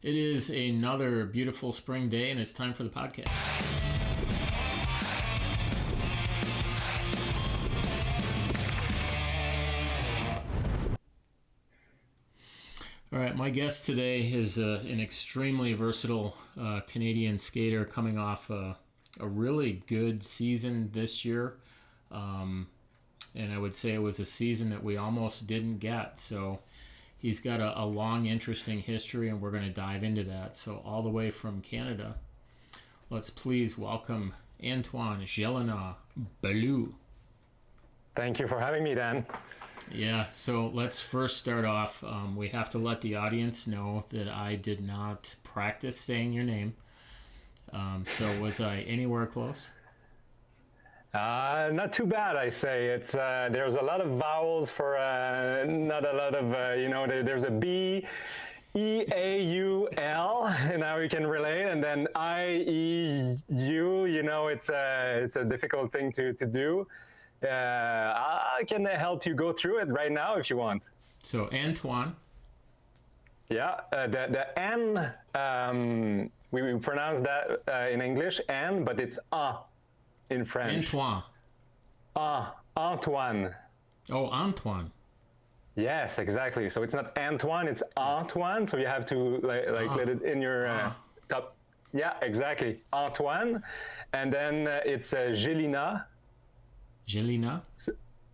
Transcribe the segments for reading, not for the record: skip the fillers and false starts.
It is another beautiful spring day, and it's time for the podcast. All right, my guest today is an extremely versatile Canadian skater coming off a really good season this year. And I would say it was a season that we almost didn't get. So he's got a long, interesting history, and we're going to dive into that. So all the way from Canada, let's please welcome Antoine Gelinas-Beaulieu. Thank you for having me, Dan. Yeah, so let's first start off. We have to let the audience know that I did not practice saying your name. So was I anywhere close? Not too bad, I say. It's there's a lot of vowels for not a lot of there's a B, E, A, U, L, and now you can relate, and then I, E, U. It's a difficult thing to do. I can help you go through it right now if you want. So Antoine. Yeah, the N, we pronounce that in English N, but it's in French. Antoine. Antoine. Oh, Antoine. Yes, exactly. So it's not Antoine, it's Antoine. So you have to let it in your top. Yeah, exactly. Antoine. And then it's Gelinas. Gelinas.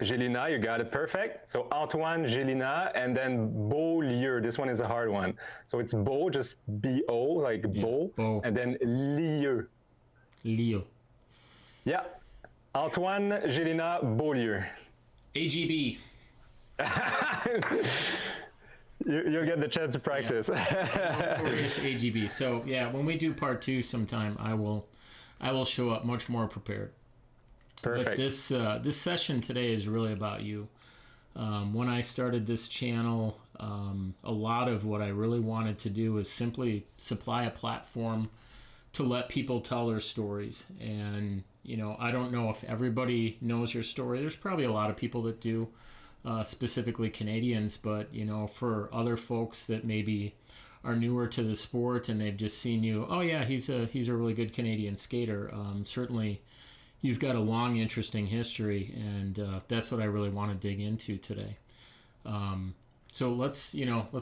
Gelinas, you got it perfect. So Antoine Gelinas, and then Beaulieu. This one is a hard one. So it's Beau, just B-O, like Beau. Beau. And then Lieu. Leo. Yeah. Antoine Gelinas-Beaulieu. AGB. You'll get the chance to practice. Yeah. Notorious AGB. So yeah, when we do part 2 sometime, I will show up much more prepared. Perfect. But this session today is really about you. When I started this channel, a lot of what I really wanted to do was simply supply a platform to let people tell their stories. And I don't know if everybody knows your story. There's probably a lot of people that do, specifically Canadians, but for other folks that maybe are newer to the sport and they've just seen you, oh yeah, he's a really good Canadian skater. Certainly you've got a long, interesting history, and that's what I really want to dig into today. So let's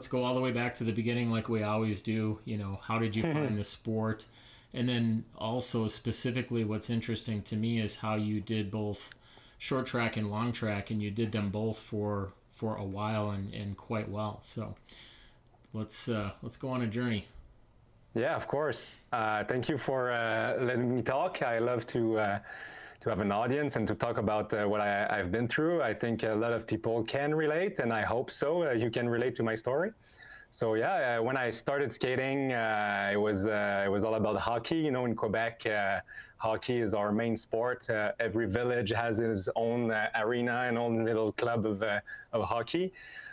go all the way back to the beginning like we always do. How did you find the sport? And then also specifically what's interesting to me is how you did both short track and long track, and you did them both for a while and quite well. So let's go on a journey. Yeah, of course. Thank you for letting me talk. I love to have an audience and to talk about what I've been through. I think a lot of people can relate, and I hope so. You can relate to my story. So yeah, when I started skating, it was all about hockey. In Quebec, hockey is our main sport. Every village has its own arena and own little club of hockey.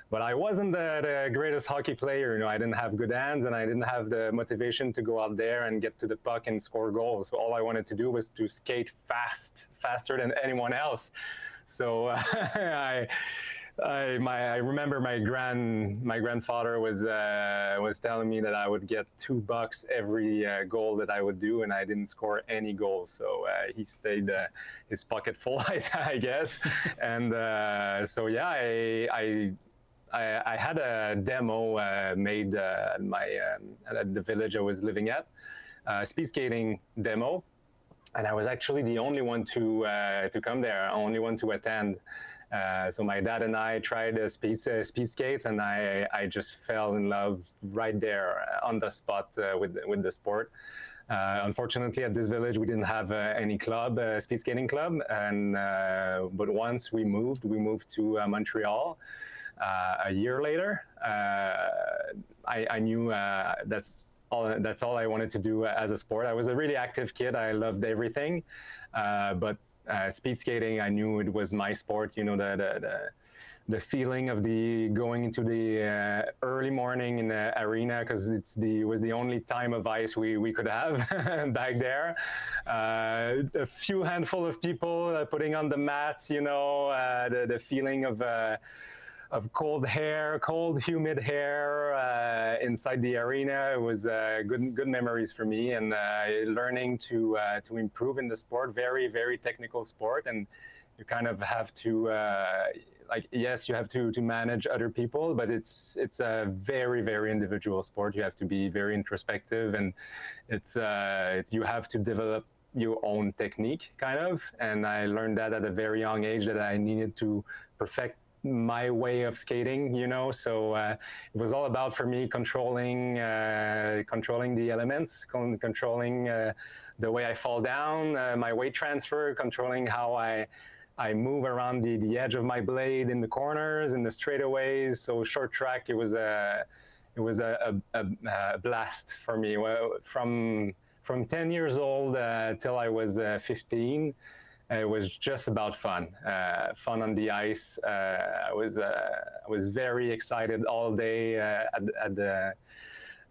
But I wasn't the greatest hockey player. I didn't have good hands, and I didn't have the motivation to go out there and get to the puck and score goals. So all I wanted to do was to skate faster than anyone else. So I remember my grandfather was telling me that I would get $2 every goal that I would do, and I didn't score any goals. So he stayed his pocket full, I guess. And so yeah, I had a demo made at the village I was living at, speedskating demo, and I was actually the only one to come there, only one to attend. So my dad and I tried speed skates, and I just fell in love right there on the spot with the sport. Unfortunately, at this village, we didn't have any club, speed skating club, and but once we moved to Montreal. A year later, I knew that's all I wanted to do as a sport. I was a really active kid. I loved everything, but speed skating, I knew it was my sport. The feeling of the going into the early morning in the arena, because it was the only time of ice we could have back there. A few handful of people putting on the mats. The feeling of of cold, humid hair inside the arena. It was good memories for me, and learning to improve in the sport. Very, very technical sport, and you kind of have to like, yes, you have to manage other people, but it's a very, very individual sport. You have to be very introspective, and you have to develop your own technique, kind of. And I learned that at a very young age, that I needed to perfect my way of skating, you know. So it was all about, for me, controlling the elements, controlling the way I fall down, my weight transfer, controlling how I move around the edge of my blade in the corners, in the straightaways. So short track, it was a blast for me. From 10 years old till I was 15, it was just about fun on the ice. I was very excited all day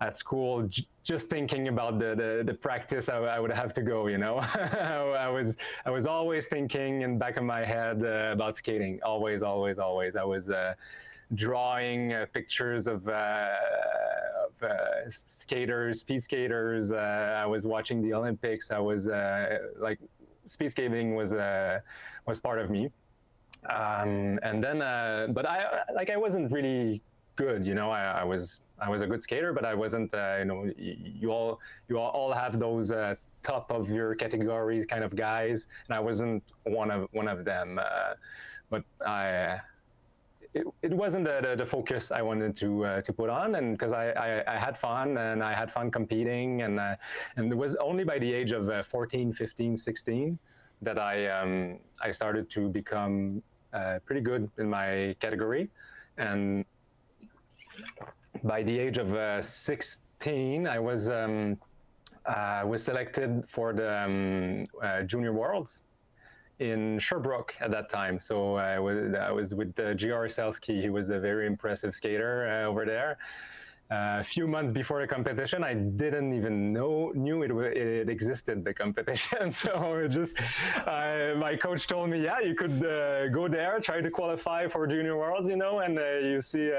at school, just thinking about the practice I would have to go, you know. I was always thinking in the back of my head about skating, always. I was drawing pictures of skaters, speed skaters. I was watching the Olympics. I was like, speed skating was part of me. And then, but I wasn't really good, you know. I was a good skater, but I wasn't. You know, you all have those top of your categories kind of guys, and I wasn't one of them. But it wasn't the focus I wanted to put on, and because I had fun, and I had fun competing, and it was only by the age of 14, 15, 16 that I started to become pretty good in my category. And by the age of 16, I was selected for the Junior Worlds in Sherbrooke at that time. So I was with G.R. Selski. He was a very impressive skater over there. A few months before the competition, I didn't even knew it existed, the competition. So my coach told me, yeah, you could go there, try to qualify for Junior Worlds, you know, and you see.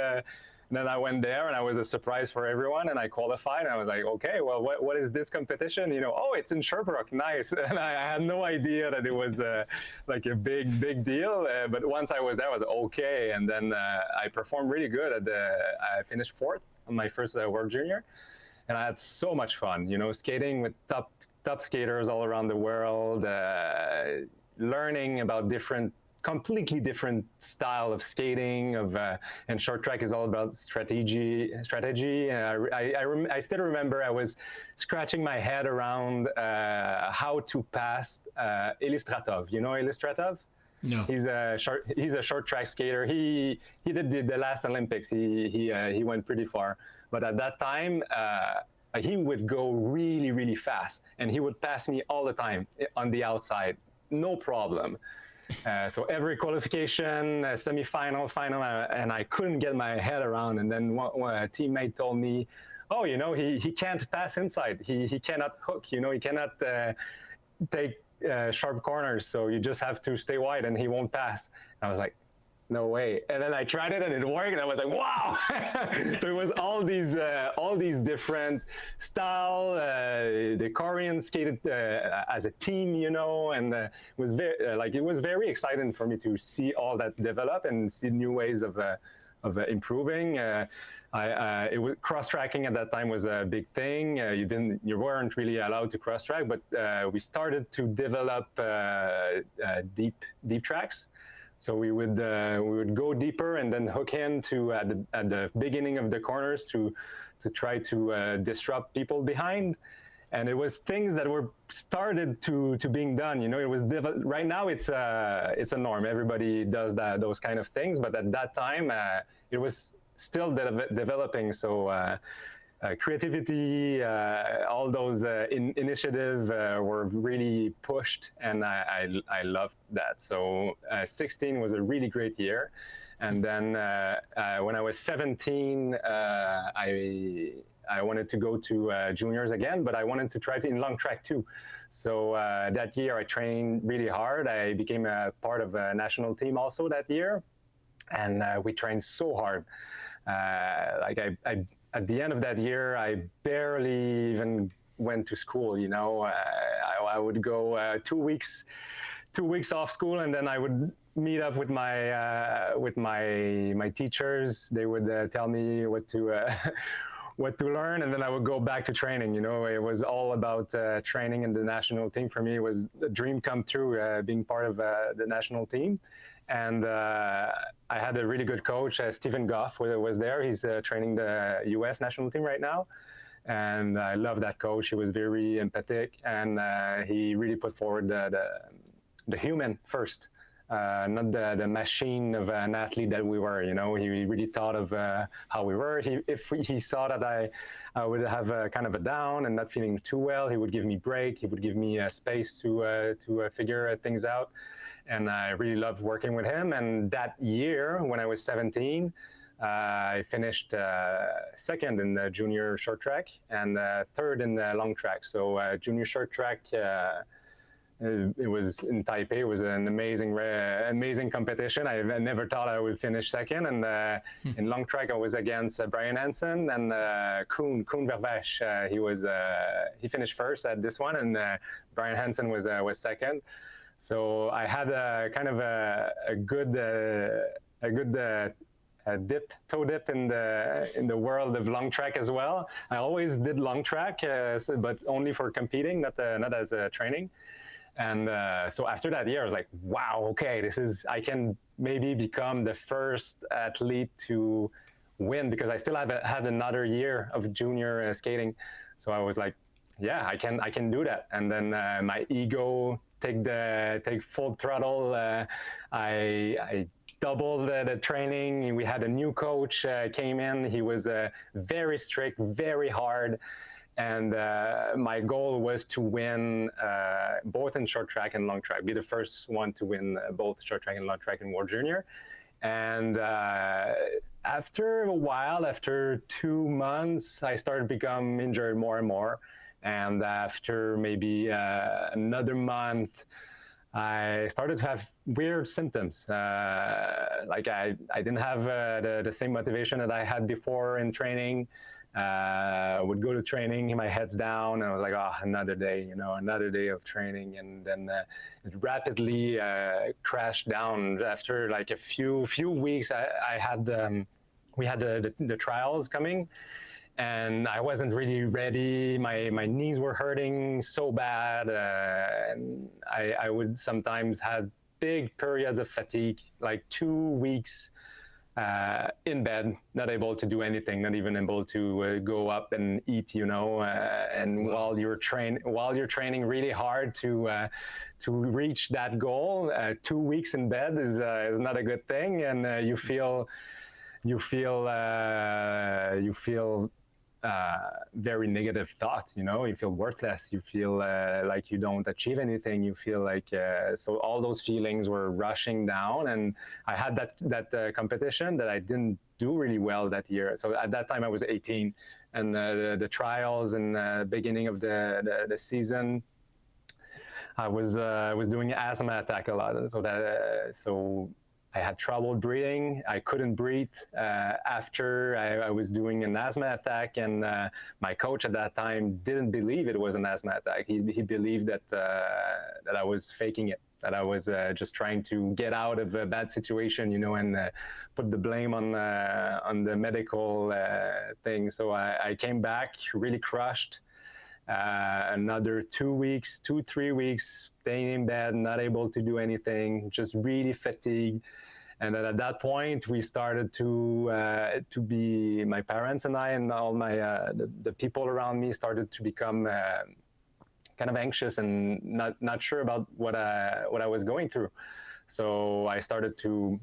And then I went there, and I was a surprise for everyone, and I qualified. And I was like, okay, well, what is this competition? You know, oh, it's in Sherbrooke, nice. And I had no idea that it was like a big deal. But once I was there, I was okay. And then I performed really good. I finished fourth on my first World Junior, and I had so much fun. You know, skating with top skaters all around the world, learning about completely different style of skating, and short track is all about strategy. I still remember I was scratching my head around how to pass Ilistratov. You know Ilistratov? No. He's a short track skater. He did the last Olympics. He went pretty far, but at that time he would go really fast, and he would pass me all the time on the outside, no problem. So every qualification, semi-final, final, and I couldn't get my head around. And then one teammate told me, oh, you know, he can't pass inside. He cannot hook, you know, he cannot take sharp corners. So you just have to stay wide, and he won't pass. And I was like, no way. And then I tried it, and it worked, and I was like, wow. So it was all these different style. The Korean skated as a team, you know, and it was very exciting for me to see all that develop and see new ways of improving. Cross-tracking at that time was a big thing. You weren't really allowed to cross-track, but we started to develop deep tracks. So we would go deeper and then hook in at the beginning of the corners to try to disrupt people behind. And it was things that were started to being done. You know, it was right now it's a norm. Everybody does those kind of things, but at that time it was still developing. So creativity, all those initiatives were really pushed, and I loved that. So 16 was a really great year. And then when I was 17, I wanted to go to juniors again, but I wanted to try to in long track too. So that year I trained really hard. I became a part of a national team also that year. and we trained so hard. Like I, at the end of that year, I barely even went to school. You know, I would go 2 weeks, 2 weeks off school, and then I would meet up with my teachers. They would tell me what to what to learn, and then I would go back to training. You know, it was all about training in the national team. For me, it was a dream come true, being part of the national team. And I had a really good coach, Stephen Goff was there. He's training the US national team right now. And I love that coach. He was very empathic, and he really put forward the human first, not the machine of an athlete that we were. You know, he really thought of how we were. If he saw that I would have a kind of a down and not feeling too well, he would give me break. He would give me space to figure things out. And I really loved working with him. And that year, when I was 17, I finished second in the junior short track and third in the long track. So junior short track, it was in Taipei. It was an amazing competition. I never thought I would finish second. And in long track, I was against Brian Hansen and Koen Vervesch. He finished first at this one, and Brian Hansen was second. So I had a kind of a good toe dip in the world of long track as well. I always did long track, but only for competing, not as a training. And so after that year, I was like, wow, okay, I can maybe become the first athlete to win, because I still had another year of junior skating. So I was like, yeah, I can do that. And then my ego take full throttle. I doubled the training. We had a new coach came in. He was very strict, very hard. And my goal was to win both in short track and long track, be the first one to win both short track and long track in World Junior. And after a while, after 2 months, I started to become injured more and more. And after maybe another month, I started to have weird symptoms. Like I didn't have the same motivation that I had before in training. Would go to training, my head's down, and I was like, oh, another day, you know, another day of training. And then it rapidly crashed down. After like a few weeks, we had the trials coming, and I wasn't really ready. My knees were hurting so bad, and I would sometimes have big periods of fatigue, like 2 weeks in bed, not able to do anything, not even able to go up and eat, you know. And wow. while you're training really hard to reach that goal, 2 weeks in bed is not a good thing, and you feel very negative thoughts, you know. You feel worthless, you feel like you don't achieve anything, you feel like so all those feelings were rushing down. And I had that competition that I didn't do really well that year. So at that time I was 18, and the trials and the beginning of the season, I was doing asthma attack a lot. So I had trouble breathing. I couldn't breathe after I was doing an asthma attack, and my coach at that time didn't believe it was an asthma attack. He believed that I was faking it, that I was just trying to get out of a bad situation, you know, and put the blame on the medical thing. So I came back really crushed. Another 2 weeks, 3 weeks, staying in bed, not able to do anything, just really fatigued. And then at that point, we started to be, my parents and I and all my the people around me started to become kind of anxious and not sure about what I was going through. So I started to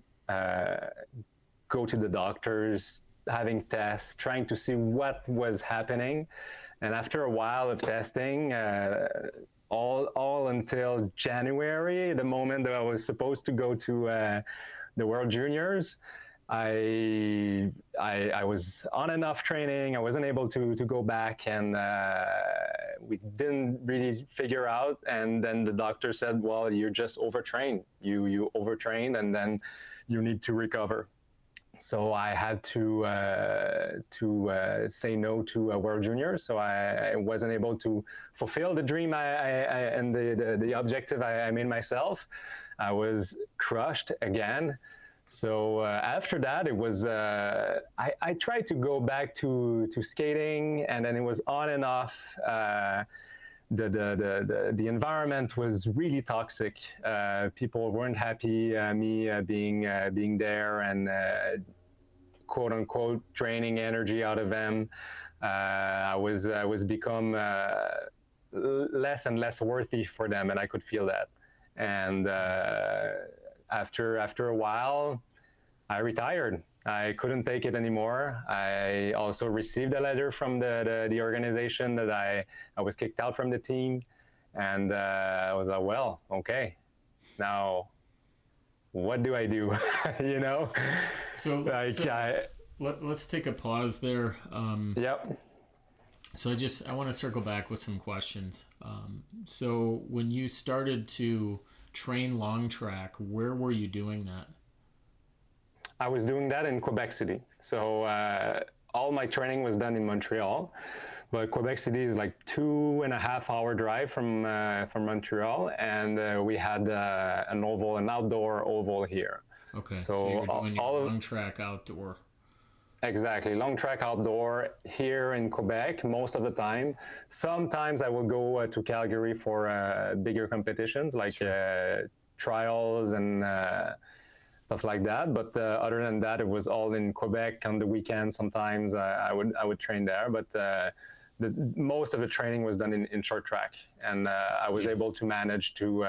go to the doctors, having tests, trying to see what was happening. And after a while of testing, all until January, the moment that I was supposed to go to the World Juniors, I was on and off training. I wasn't able to go back, and we didn't really figure out. And then the doctor said, well, you're just overtrained. You overtrained, and then you need to recover. So I had to say no to World Juniors. So I wasn't able to fulfill the dream and the objective I made myself. I was crushed again. So after that, it was I tried to go back to skating, and then it was on and off. The environment was really toxic. People weren't happy me being there and quote unquote draining energy out of them. I was become less and less worthy for them, and I could feel that. And after a while, I retired. I couldn't take it anymore. I also received a letter from the organization that I was kicked out from the team. And I was like, well, okay, now what do I do? you know? So Like, let's take a pause there. Yep. So I want to circle back with some questions. So when you started to train long track, where were you doing that? I was doing that in Quebec City. So all my training was done in Montreal, but Quebec City is like 2.5 hour drive from Montreal, and we had an outdoor oval here. Okay, So so you're doing your all long track outdoor. exactly long track outdoor here in Quebec most of the time. Sometimes I will go to Calgary for bigger competitions like Sure. trials and stuff like that. But other than that, it was all in Quebec on the weekends. Sometimes I would train there, but most of the training was done in short track, and I was able to manage to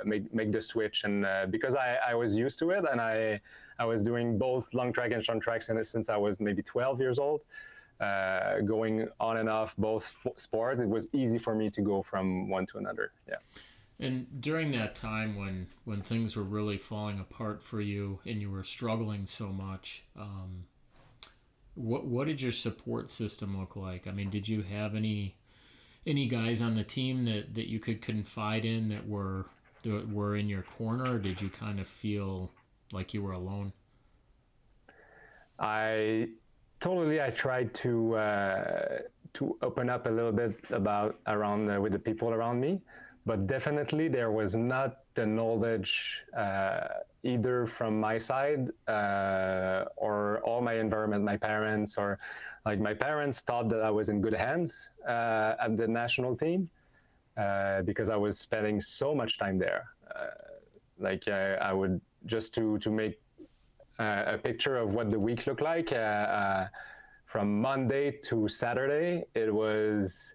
make the switch. And because I was used to it, and I was doing both long track and short tracks since I was maybe 12 years old. Going on and off both sports, it was easy for me to go from one to another. Yeah. And during that time when things were really falling apart for you and you were struggling so much, what did your support system look like? I mean, did you have any guys on the team that you could confide in that were in your corner, or did you kind of feel like you were alone? I tried to open up a little bit about around with the people around me, but definitely there was not the knowledge either from my side or all my environment, my parents, or like my parents thought that I was in good hands at the national team because I was spending so much time there. I would just to make a picture of what the week looked like. From Monday to Saturday, it was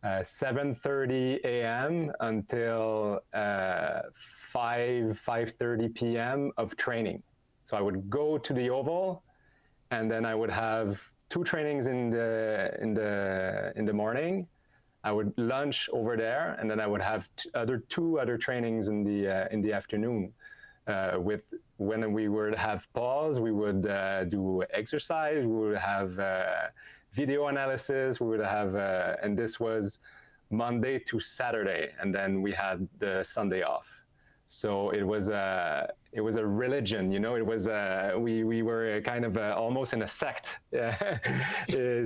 7:30 a.m. until 5:30 p.m. of training. So I would go to the oval, and then I would have two trainings in the morning. I would lunch over there, and then I would have two other trainings in the afternoon. With when we would have pause, we would do exercise. We would have video analysis. We would have, and this was Monday to Saturday, and then we had the Sunday off. So it was a religion, you know. It was we were kind of almost in a sect.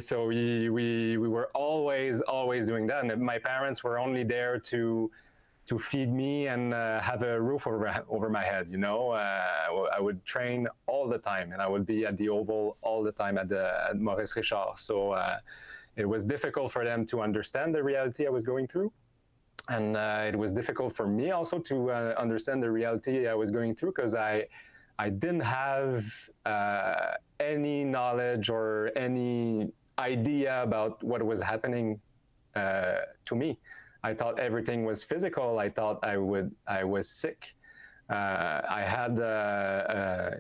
So we were always doing that, and my parents were only there to feed me and have a roof over my head. You know, I would train all the time, and I would be at the oval all the time at Maurice Richard. So it was difficult for them to understand the reality I was going through, and it was difficult for me also to understand the reality I was going through because I didn't have any knowledge or any idea about what was happening to me. I thought everything was physical. I thought I was sick. I had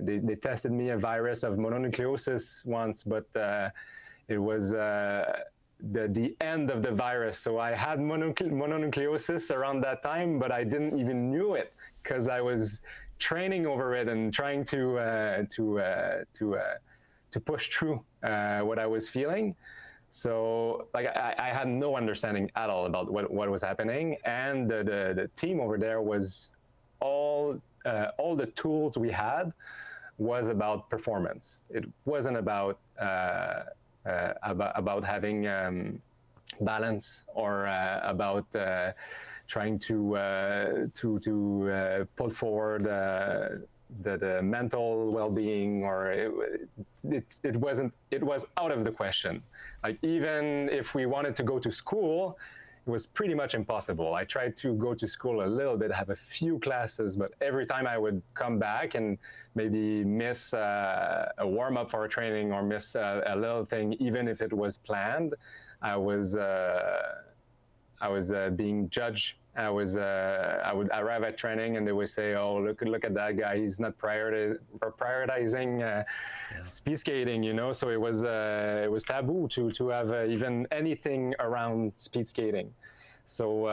they tested me a virus of mononucleosis once, but it was the end of the virus. So I had mononucleosis around that time, but I didn't even knew it because I was training over it and trying to push through what I was feeling. So like I had no understanding at all about what was happening, and the team over there was all the tools we had was about performance. It wasn't about having balance, or about trying to put forward the mental well-being, or it wasn't. It was out of the question. Like, even if we wanted to go to school, it was pretty much impossible. I tried to go to school a little bit, have a few classes, but every time I would come back and maybe miss a warm-up for a training, or miss a little thing, even if it was planned, I was being judged. I would arrive at training and they would say, "Oh, look at that guy. He's not prioritizing speed skating," you know. So it was taboo to have even anything around speed skating. So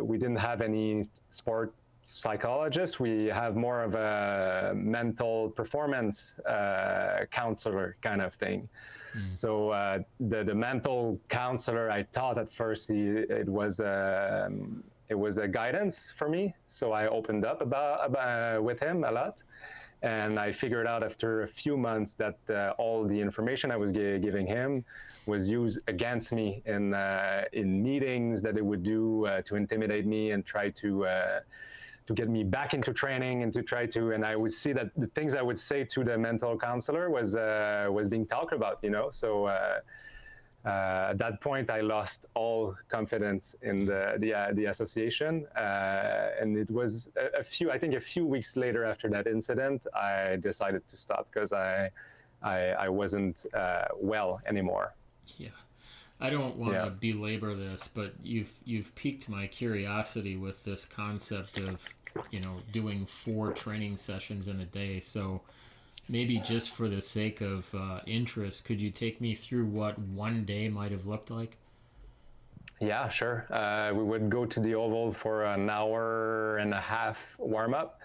we didn't have any sport psychologist. We have more of a mental performance counselor kind of thing. So the mental counselor, I thought at first it was a guidance for me. So I opened up about with him a lot, and I figured out after a few months that all the information I was giving him was used against me in meetings that they would do to intimidate me and try to get me back into training, and to try to, and I would see that the things I would say to the mental counselor was being talked about, you know. So at that point, I lost all confidence in the association, and it was a few weeks later after that incident, I decided to stop, because I wasn't well anymore. Yeah. I don't want to belabor this, but you've piqued my curiosity with this concept of, you know, doing 4 training sessions in a day. So maybe just for the sake of interest, could you take me through what one day might have looked like? Yeah, sure. We would go to the oval for an hour and a half warm-up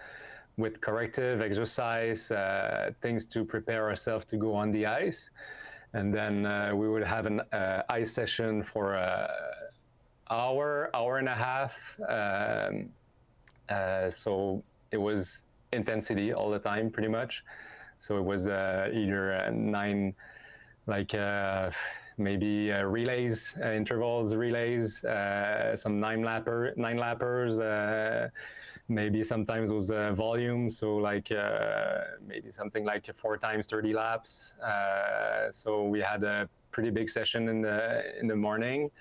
with corrective exercise, things to prepare ourselves to go on the ice. And then we would have an ice session for an hour and a half. So it was intensity all the time, pretty much. So it was either 9, like maybe relays, intervals relays, some 9-lappers, maybe sometimes those volumes, so like maybe something like 4 times 30 laps. So we had a pretty big session in the morning.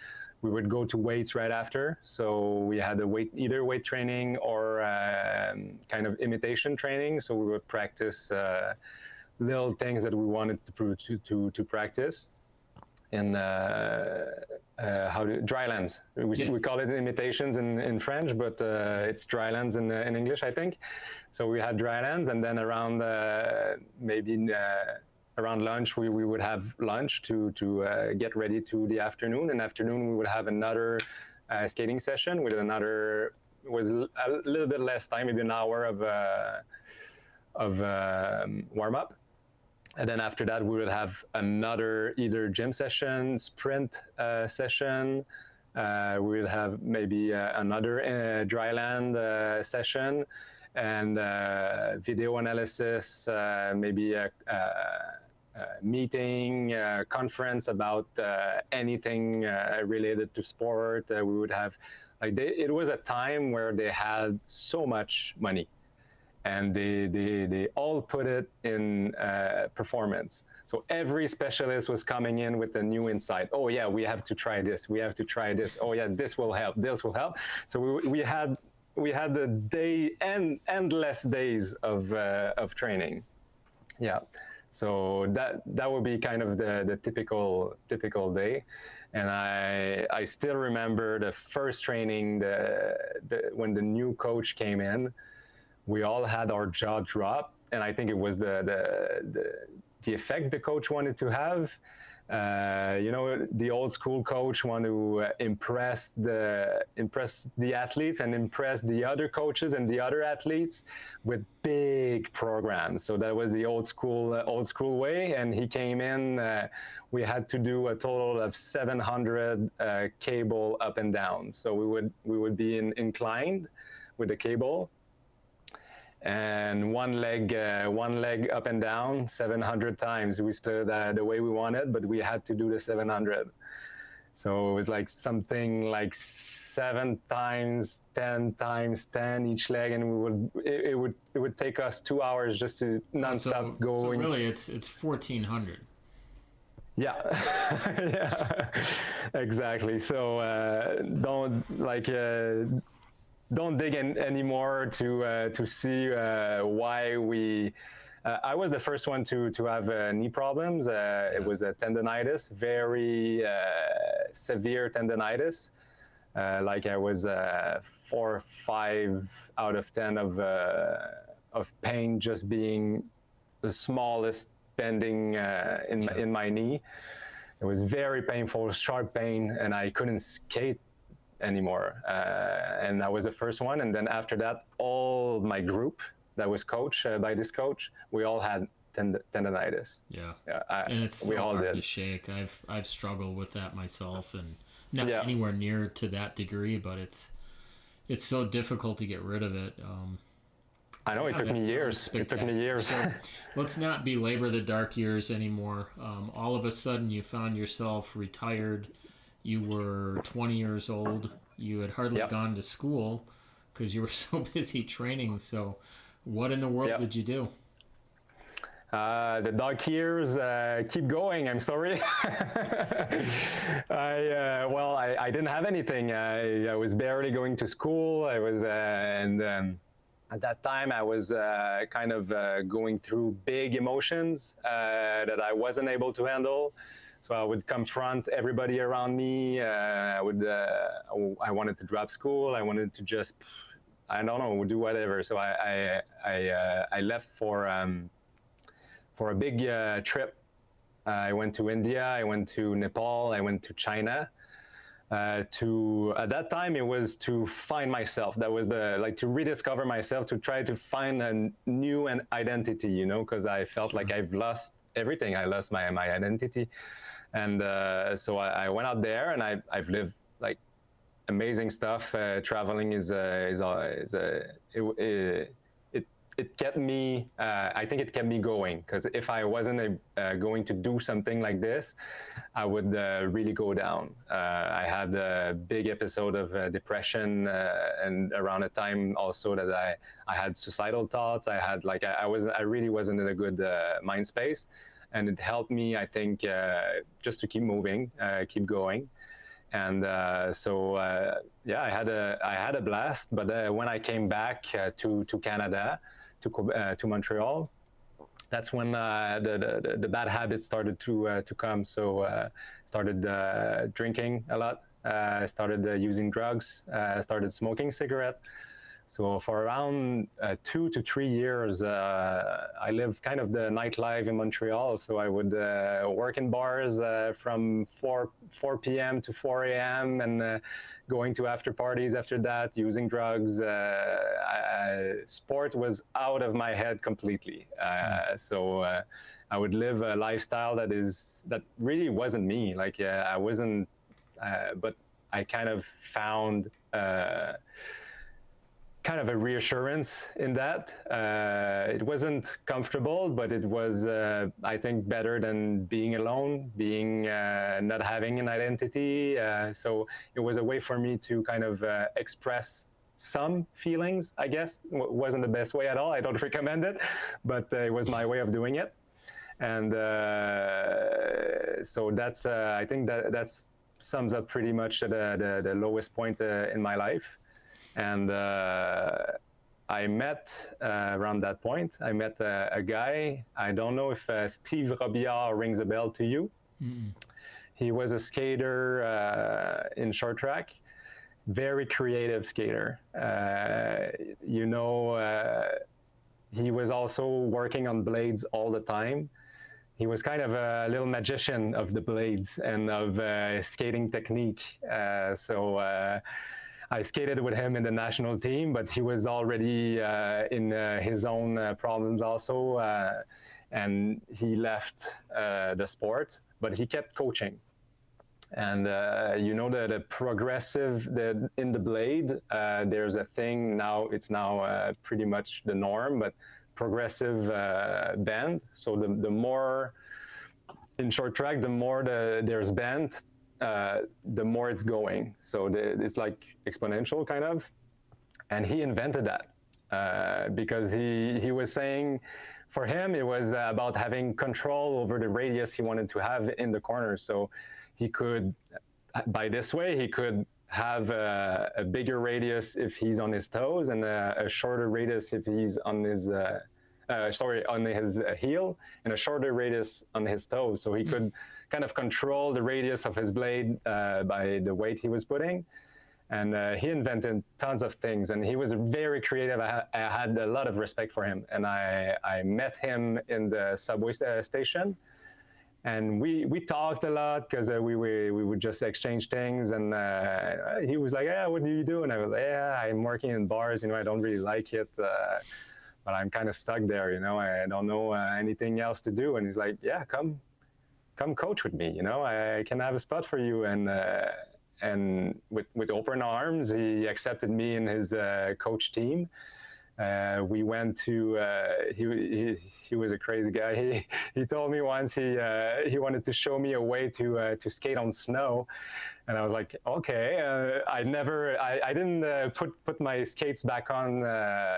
We would go to weights right after. So we had either weight training or kind of imitation training. So we would practice little things that we wanted to practice. In drylands. We call it imitations in French, but it's drylands in English, I think. So we had drylands, and then around around lunch, we would have lunch to get ready to the afternoon. In afternoon, we would have another skating session with another. It was a little bit less time, maybe an hour of warm up. And then after that, we would have another either gym session, sprint session. We would have maybe another dryland session, and video analysis, maybe a meeting, conference about anything related to sport. We would have, it was a time where they had so much money, and they all put it in performance. So every specialist was coming in with a new insight. Oh yeah, we have to try this. We have to try this. Oh yeah, this will help. This will help. So we had the endless days of training. Yeah. So that would be kind of the typical day. And I still remember the first training, when the new coach came in. We all had our jaw drop, and I think it was the effect the coach wanted to have. You know, the old school coach wanted to impress the athletes and impress the other coaches and the other athletes with big programs. So that was the old school way. And he came in. We had to do a total of 700 cable up and down. So we would be inclined with the cable. and one leg up and down 700 times. We split it the way we wanted, but we had to do the 700. So it was like something like 7 times 10 times 10 each leg, and it would take us 2 hours just to nonstop going. So really, it's 1400. Yeah, yeah, exactly. So don't dig in anymore to see why we. I was the first one to have knee problems. It was a tendonitis, very severe tendonitis. Like I was 4 or 5 out of 10 of pain just being the smallest bending in my knee. It was very painful, sharp pain, and I couldn't skate anymore. And I was the first one. And then after that, all my group that was coached by this coach, we all had tendonitis. Yeah, and it's so hard to shake. I've struggled with that myself, and not anywhere near to that degree, but it's so difficult to get rid of it. I know, it took me years. It took me years. So let's not belabor the dark years anymore. All of a sudden, you found yourself retired. You were 20 years old. You had hardly gone to school because you were so busy training. So what in the world did you do? The dark years keep going. I'm sorry. I didn't have anything. I was barely going to school. I was, at that time, I was kind of going through big emotions that I wasn't able to handle. So I would confront everybody around me. I wanted to drop school. I wanted to just, I don't know, do whatever. So I left for a big trip. I went to India. I went to Nepal. I went to China. At that time, it was to find myself. That was to rediscover myself, to try to find a new identity, because I felt like I've lost everything. I lost my identity. And so I went out there, and I've lived like amazing stuff. Traveling it kept me. I think it kept me going, because if I wasn't going to do something like this, I would really go down. I had a big episode of depression, and around the time also that I had suicidal thoughts. I had I really wasn't in a good mind space. And it helped me, I think, just to keep moving, keep going. And I had a blast. But when I came back to Canada, to Montreal, that's when the bad habits started to come. So started drinking a lot, started using drugs, started smoking cigarette. So for around 2 to 3 years, I lived kind of the nightlife in Montreal. So I would work in bars from 4 p.m. to 4 a.m. and going to after parties after that, using drugs. Sport was out of my head completely. So I would live a lifestyle that really wasn't me. I wasn't, but I kind of found kind of a reassurance in that. It wasn't comfortable, but it was, I think, better than being alone, not having an identity. So it was a way for me to kind of express some feelings, I guess. Wasn't the best way at all. I don't recommend it, but it was my way of doing it. And so that's, I think that sums up pretty much the lowest point in my life. And I met, around that point, I met a guy. I don't know if Steve Robillard rings a bell to you. Mm-mm. He was a skater in short track, very creative skater. He was also working on blades all the time. He was kind of a little magician of the blades and of skating technique. I skated with him in the national team, but he was already in his own problems also, and he left the sport, but he kept coaching. And the progressive, in the blade, there's a thing now. It's now pretty much the norm, but progressive bend. So the more in short track, the more there's bend, the more it's going. So it's like exponential kind of. And he invented that because he was saying, for him, it was about having control over the radius he wanted to have in the corners. So he could, by this way, he could have a bigger radius if he's on his toes and a shorter radius if he's on his, on his heel, and a shorter radius on his toes. So he could kind of control the radius of his blade by the weight he was putting. And he invented tons of things, and he was very creative. I had a lot of respect for him, and I met him in the subway station, and we talked a lot because we would just exchange things. And he was like, "Yeah, what do you do?" And I was like, "Yeah, I'm working in bars. I don't really like it, but I'm kind of stuck there. I don't know anything else to do." And he's like, "Yeah, come coach with me. I can have a spot for you." And with open arms, he accepted me in his coach team. We went to, he was a crazy guy. He told me once he wanted to show me a way to skate on snow. And I was like, okay. I didn't put my skates back on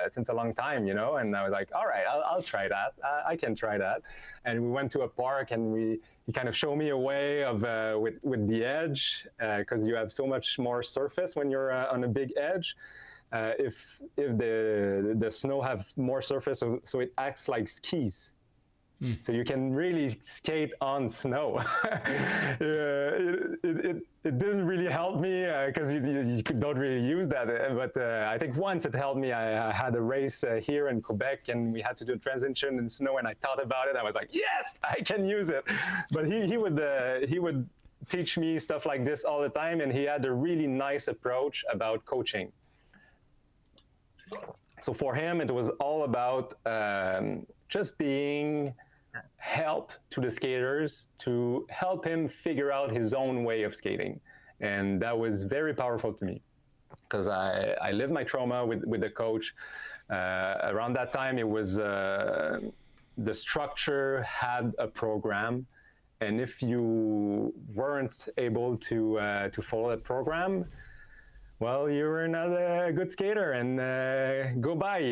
since a long time, and I was like, all right, I'll try that. I can try that. And we went to a park, and he kind of showed me a way of with the edge, because you have so much more surface when you're on a big edge. If the snow have more surface, so it acts like skis. So you can really skate on snow. It didn't really help me because you don't really use that. But I think once it helped me. I had a race here in Quebec, and we had to do a transition in snow. And I thought about it. I was like, yes, I can use it. But he would teach me stuff like this all the time, and he had a really nice approach about coaching. So for him, it was all about just being help to the skaters, to help him figure out his own way of skating. And that was very powerful to me, because I lived my trauma with the coach. Around that time, it was the structure had a program, and if you weren't able to follow that program, well, you were not a good skater, and goodbye,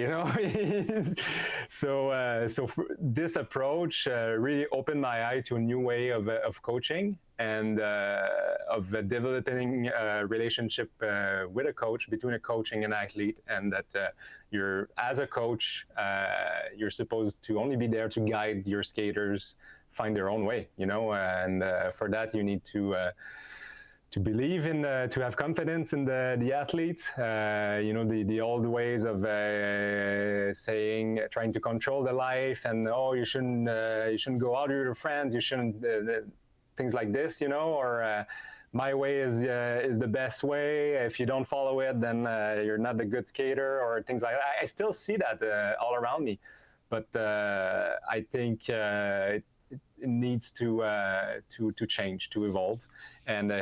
So this approach really opened my eye to a new way of coaching, and of developing a relationship with a coach, between a coach and an athlete, and that as a coach, you're supposed to only be there to guide your skaters find their own way, and for that you need to believe in, to have confidence in the athletes. The old ways of saying, trying to control the life, and you shouldn't go out with your friends, you shouldn't, things like this, or my way is the best way. If you don't follow it, then you're not a good skater, or things like that. I still see that all around me, but I think it needs to change, to evolve. And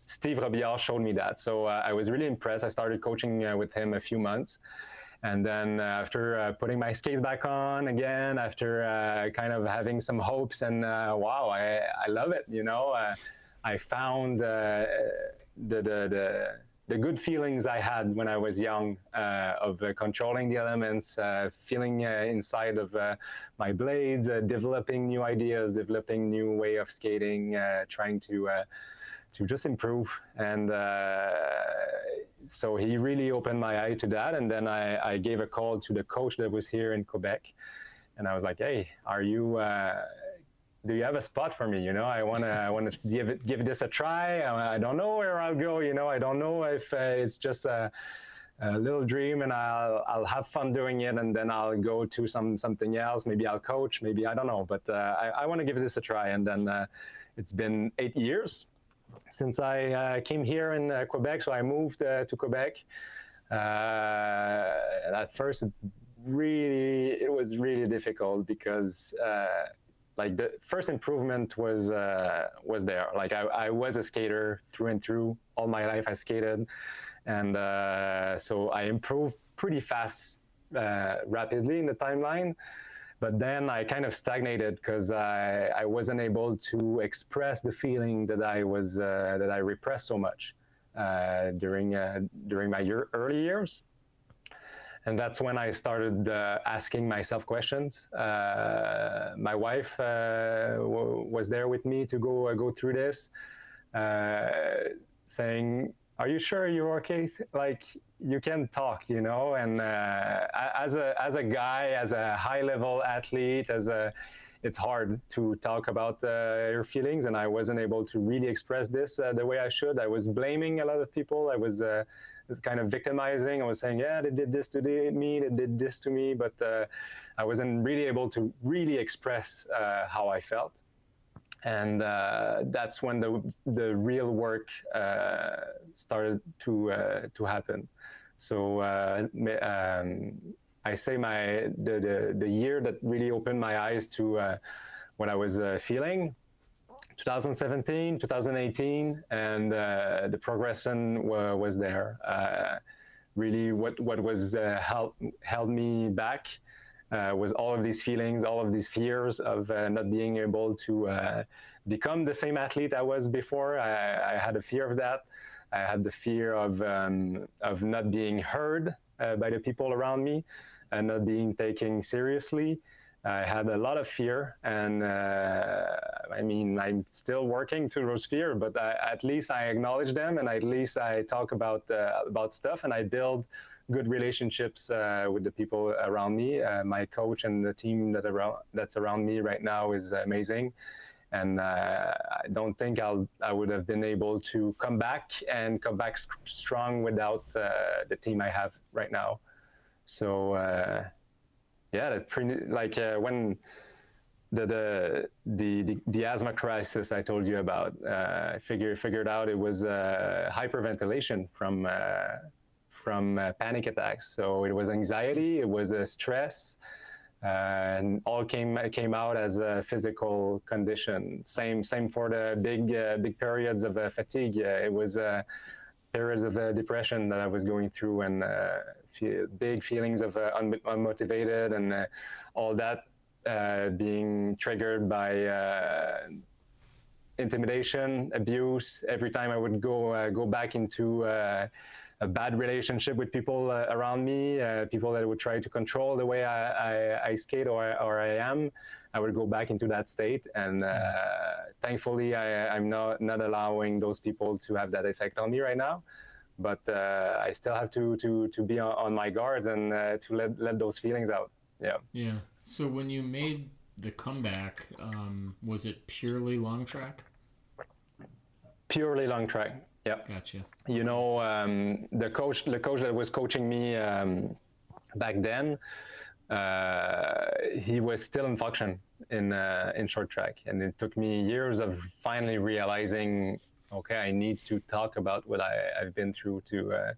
Steve Robillard showed me that. So I was really impressed. I started coaching with him a few months. And then after putting my skates back on again, after kind of having some hopes, and wow, I love it. I found the good feelings I had when I was young of controlling the elements, feeling inside of my blades, developing new ideas, developing new way of skating, trying to just improve. And so he really opened my eye to that. And then I gave a call to the coach that was here in Quebec, and I was like, hey, do you have a spot for me? I want to give this a try. I don't know where I'll go. I don't know if it's just a little dream, and I'll have fun doing it, and then I'll go to something else. Maybe I'll coach. Maybe, I don't know. But I want to give this a try. And then it's been 8 years since I came here in Quebec. So I moved to Quebec. At first, it was really difficult, because like the first improvement was there. Like I was a skater through and through. All my life I skated, and so I improved pretty fast, rapidly in the timeline. But then I kind of stagnated because I wasn't able to express the feeling that I repressed so much during my early years. And that's when I started asking myself questions. My wife was there with me to go through this, saying, "Are you sure you're okay? Like you can talk, you know." And as a guy, as a high level athlete, it's hard to talk about your feelings, and I wasn't able to really express this the way I should. I was blaming a lot of people. I was kind of victimizing. I was saying, yeah, they did this to me, they did this to me, but I wasn't really able to really express how I felt. And that's when the real work started to happen. So I say the year that really opened my eyes to what I was feeling, 2017, 2018, and the progression was there. Really, what was held me back was all of these feelings, all of these fears of not being able to become the same athlete I was before. I had a fear of that. I had the fear of not being heard by the people around me and not being taken seriously. I had a lot of fear, and I mean, I'm still working through those fears, but at least I acknowledge them, and at least I talk about stuff, and I build good relationships with the people around me. My coach and the team that's around me right now is amazing, and I don't think I would have been able to come back strong without the team I have right now. So. Yeah, when the asthma crisis I told you about, I figured out it was hyperventilation from panic attacks. So it was anxiety, it was stress, and all came out as a physical condition. Same for the big periods of fatigue. It was periods of depression that I was going through, and big feelings of unmotivated, and all that being triggered by intimidation, abuse. Every time I would go back into a bad relationship with people around me, people that would try to control the way I skate or I am, I would go back into that state. And thankfully, I'm not allowing those people to have that effect on me right now. But I still have to be on my guards and to let those feelings out. Yeah. Yeah. So when you made the comeback, was it purely long track? Purely long track. Yep. Gotcha. You know, the coach that was coaching me back then, he was still in function in short track, and it took me years of finally realizing, okay, I need to talk about what I've been through to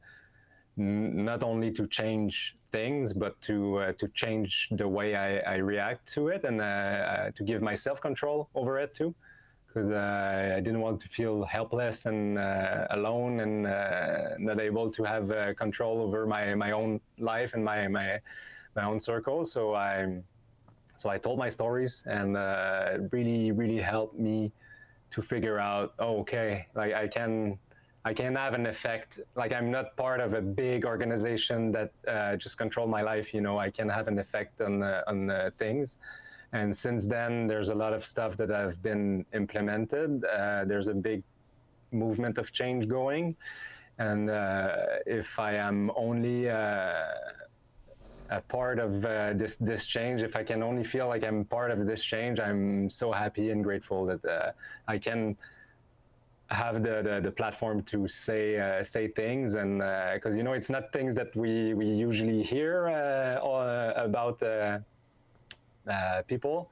not only to change things, but to change the way I react to it, and to give myself control over it too, because I didn't want to feel helpless and alone and not able to have control over my own life and my own circle. So I told my stories, and it really helped me to figure out, oh, okay, like I can have an effect. Like I'm not part of a big organization that just control my life. You know, I can have an effect on things. And since then, there's a lot of stuff that have been implemented. There's a big movement of change going, and if I am only a part of this change, if I can only feel like I'm part of this change, I'm so happy and grateful that I can have the platform to say things, and because you know, it's not things that we usually hear about people.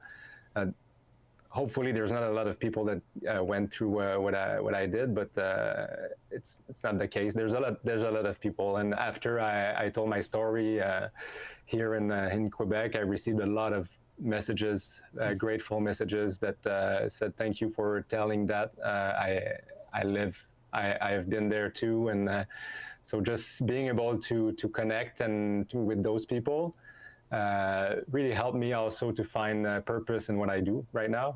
Hopefully there's not a lot of people that went through what I did, but it's not the case. There's a lot of people, and after I told my story here in Quebec, I received a lot of messages, grateful messages that said thank you for telling that. I have been there too, and so just being able to connect with those people really helped me also to find purpose in what I do right now.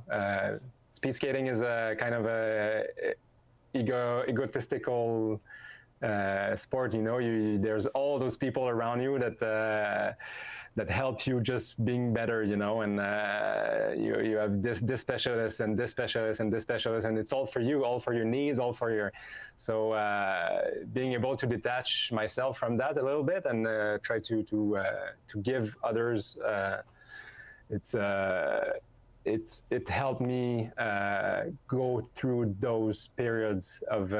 Speed skating is a kind of a egotistical sport. There's all those people around you that help you just being better, and you have this specialist and this specialist and this specialist, and it's all for you, all for your needs, all for your. So being able to detach myself from that a little bit and try to give others, it helped me go through those periods of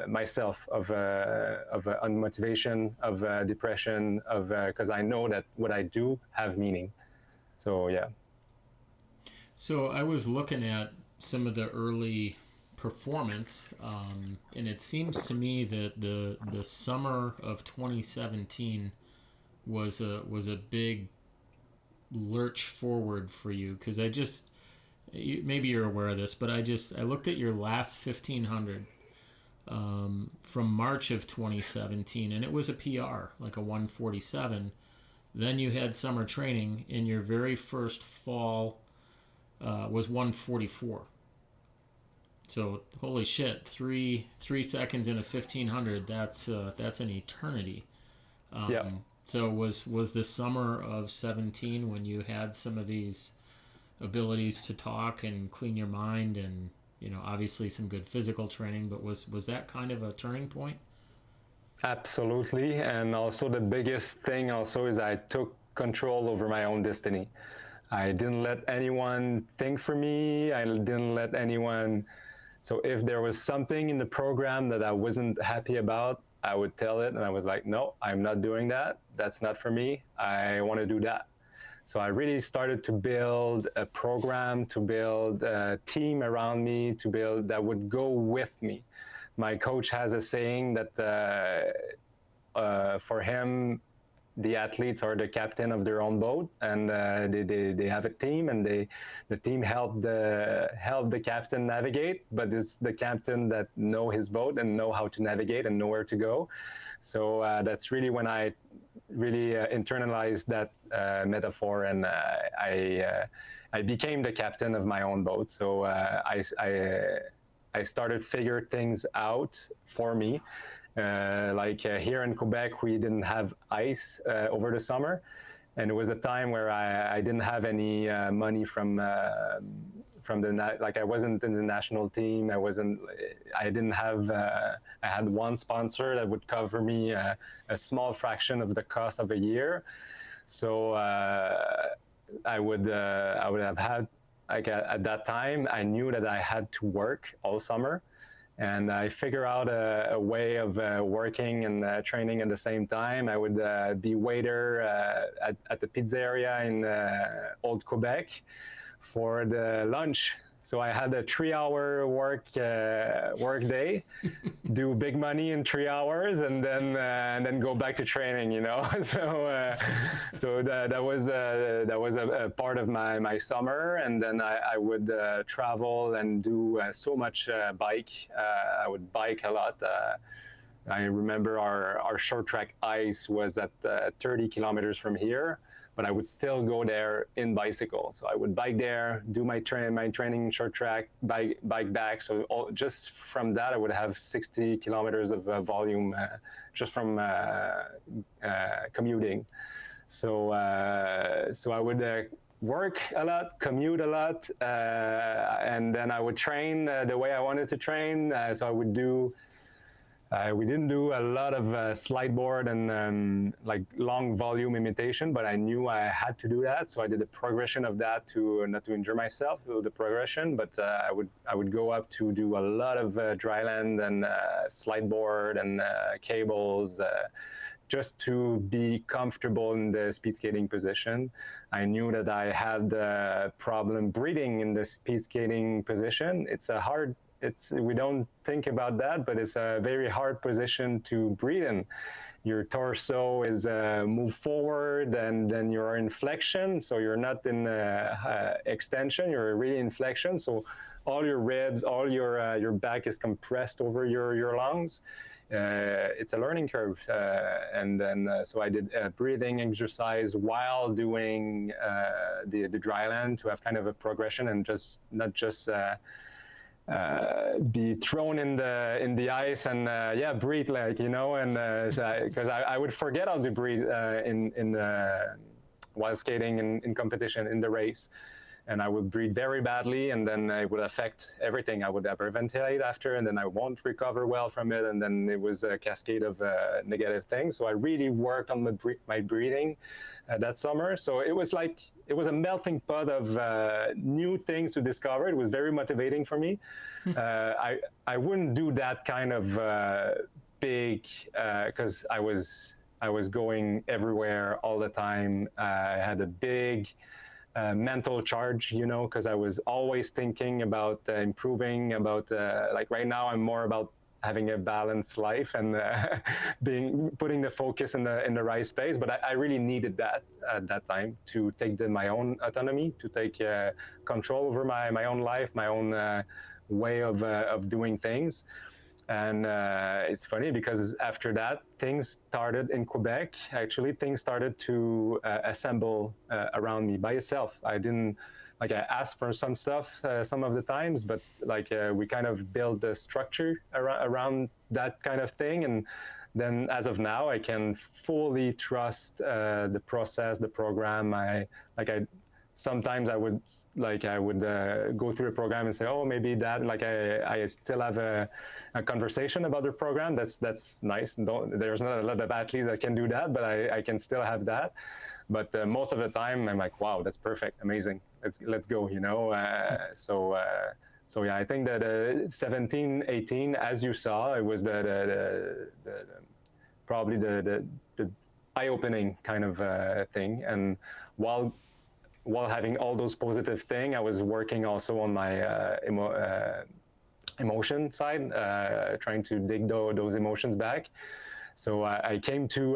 myself of unmotivation, of depression, of because I know that what I do have meaning. So yeah. So I was looking at some of the early performance, and it seems to me that the summer of 2017 was a big lurch forward for you, because maybe you're aware of this, but I looked at your last 1500 from March of 2017, and it was a PR, like a 147. Then you had summer training, and your very first fall was 144. So holy shit, three seconds in a 1500. That's an eternity. Yeah. So was the summer of 17 when you had some of these abilities to talk and clean your mind, and obviously some good physical training, but was that kind of a turning point? Absolutely. And also the biggest thing also is I took control over my own destiny. I didn't let anyone think for me. I didn't let anyone. So if there was something in the program that I wasn't happy about, I would tell it, and I was like, no, I'm not doing that. That's not for me. I want to do that. So I really started to build a program, to build a team around me, to build that would go with me. My coach has a saying that for him, the athletes are the captain of their own boat, and they have a team, and the team help the captain navigate, but it's the captain that know his boat and know how to navigate and know where to go. So that's really when I really internalized that metaphor, and I became the captain of my own boat. So I started figure things out for me. Here in Quebec, we didn't have ice over the summer, and it was a time where I didn't have any money from I wasn't in the national team. I didn't have. I had one sponsor that would cover me a small fraction of the cost of a year, so I would have had at that time. I knew that I had to work all summer. And I figure out a way of working and training at the same time. I would be waiter at the pizzeria in Old Quebec for the lunch. So I had a 3-hour work day, do big money in 3 hours, and then go back to training. So that was a part of my summer, and then I would travel and do so much bike. I would bike a lot. I remember our short track ice was at 30 kilometers from here, but I would still go there in bicycle. So I would bike there, do my training short track, bike back. So just from that, I would have 60 kilometers of volume just from commuting. So I would work a lot, commute a lot, and then I would train the way I wanted to train. So I would do. We didn't do a lot of slide board and like long volume imitation, but I knew I had to do that. So I did a progression of that to not to injure myself, so the progression. But I would go up to do a lot of dry land and slide board and cables, just to be comfortable in the speed skating position. I knew that I had a problem breathing in the speed skating position. It's a hard we don't think about that, but it's a very hard position to breathe in. Your torso is move forward, and then you're in flexion, so you're not in extension, you're really in flexion. So all your ribs, all your back is compressed over your lungs. It's a learning curve, and then so I did breathing exercise while doing the dry land to have kind of a progression and just not just be thrown in the ice and breathe, like, you know, and because I would forget how to breathe in while skating in competition in the race. And I would breathe very badly, and then it would affect everything. I would hyperventilate after, and then I won't recover well from it, and then it was a cascade of negative things. So I really worked on my breathing that summer. So it was a melting pot of new things to discover. It was very motivating for me. I wouldn't do that kind of big, because I was going everywhere all the time. I had a big mental charge, you know, because I was always thinking about improving, about like right now I'm more about having a balanced life and putting the focus in the right space. But I really needed that at that time to take my own autonomy, to take control over my own life, my own way of doing things. And it's funny because after that, things started in Quebec. Actually, things started to assemble around me by itself. I didn't, like, I asked for some stuff some of the times, but like we kind of build the structure around that kind of thing. And then as of now, I can fully trust the process, the program. Sometimes I would go through a program and say, oh, maybe that, like I still have a conversation about the program. That's nice. There's not a lot of athletes that can do that, but I can still have that. But most of the time I'm like, wow, that's perfect, amazing. Let's go, you know. So yeah, I think that 17, 18, as you saw, it was probably the eye-opening kind of thing. And while having all those positive things, I was working also on my emotion side, trying to dig those emotions back. So I came to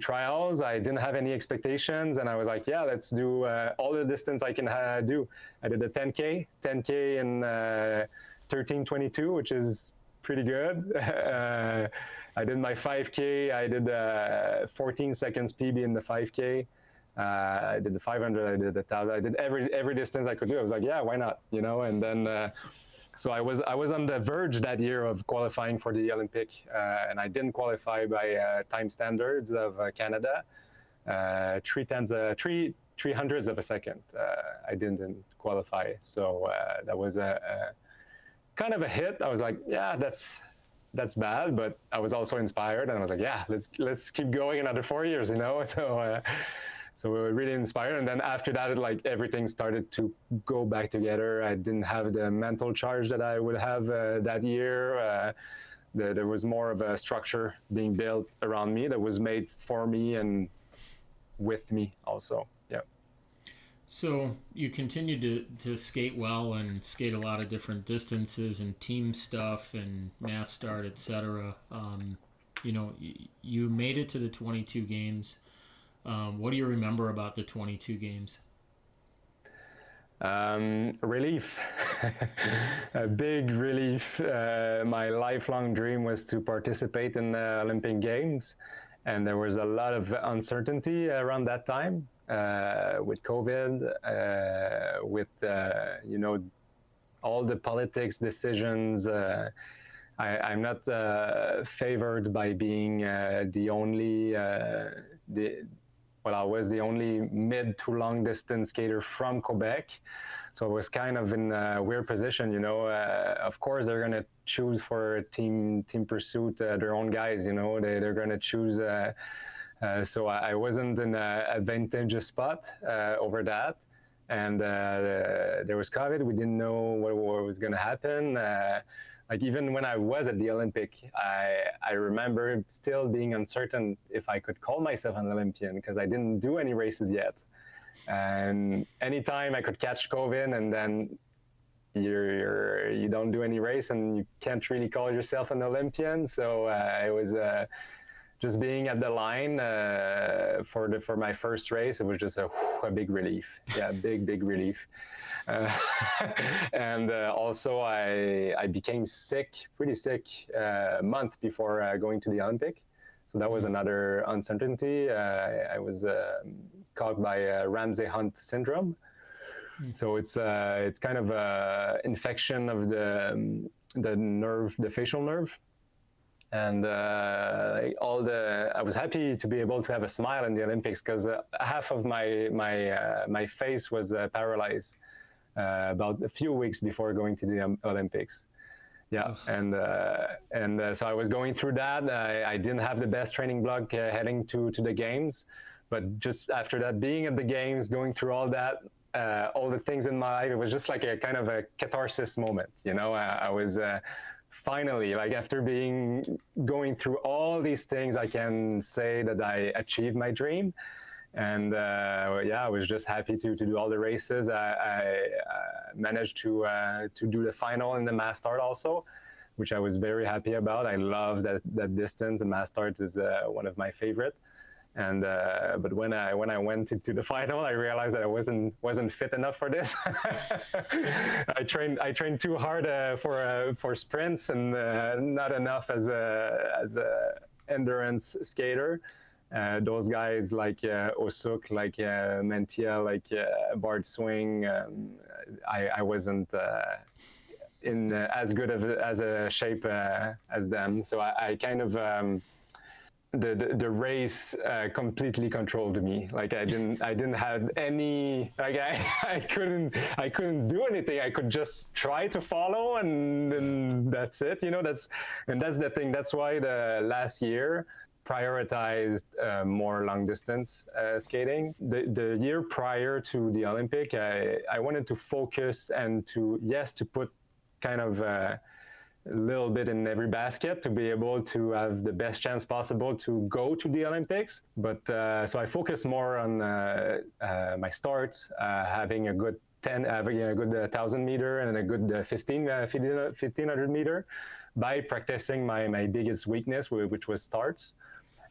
trials. I didn't have any expectations, and I was like, yeah, let's do all the distance I can do. I did a 10K in 13:22, which is pretty good. I did my 5K. I did 14 seconds PB in the 5K. I did the 500, I did the 1,000, I did every distance I could do. I was like, yeah, why not, you know? And then, so I was on the verge that year of qualifying for the Olympic, and I didn't qualify by time standards of Canada. 3/300 of a second, I didn't qualify. So that was a kind of a hit. I was like, yeah, that's bad, but I was also inspired, and I was like, yeah, let's keep going another 4 years, you know? So we were really inspired. And then after that, everything started to go back together. I didn't have the mental charge that I would have that year. There was more of a structure being built around me that was made for me and with me also. Yeah. So you continued to skate well and skate a lot of different distances and team stuff and mass start, etc. You know, you made it to the 22 games. What do you remember about the 22 games? Relief. A big relief. My lifelong dream was to participate in the Olympic Games, and there was a lot of uncertainty around that time with COVID, with you know, all the politics decisions. I'm not favored by being the only I was the only mid to long distance skater from Quebec. So I was kind of in a weird position, you know. Of course, they're going to choose for team pursuit their own guys, you know. They're going to choose. So I wasn't in an advantageous spot over that. And there was COVID. We didn't know what was going to happen. Like even when I was at the Olympic, I remember still being uncertain if I could call myself an Olympian because I didn't do any races yet. And anytime I could catch COVID and then you don't do any race and you can't really call yourself an Olympian. So it was just being at the line for my first race. It was just a big relief. Yeah, big relief. Uh, and also I became sick, pretty sick, a month before going to the Olympic. So that was another uncertainty. I was caught by Ramsay Hunt syndrome. So it's kind of a infection of the nerve, the facial nerve. And I was happy to be able to have a smile in the Olympics because half of my face was paralyzed about a few weeks before going to the Olympics. Yeah, and so I was going through that. I didn't have the best training block heading to the games, but just after that, being at the games, going through all that, all the things in my life, it was just like a kind of a catharsis moment. You know, I was finally, like after going through all these things, I can say that I achieved my dream. And yeah, I was just happy to do all the races. I managed to do the final in the mass start also, which I was very happy about. I love that distance. The mass start is one of my favorite. And but when I went into the final, I realized that I wasn't fit enough for this. I trained too hard for sprints and not enough as a endurance skater. Those guys like Osuk, like Mentia, like Bart Swing, I wasn't in as good of as a shape as them. So I kind of the race completely controlled me. Like I didn't have any, like I couldn't do anything. I could just try to follow and that's it. You know, that's the thing. That's why the last year prioritized more long distance skating. The year prior to the Olympic, I wanted to focus and to put kind of a little bit in every basket to be able to have the best chance possible to go to the Olympics. But so I focused more on my starts, having a good 1,000 meter and a good 1,500 meter by practicing my biggest weakness, which was starts.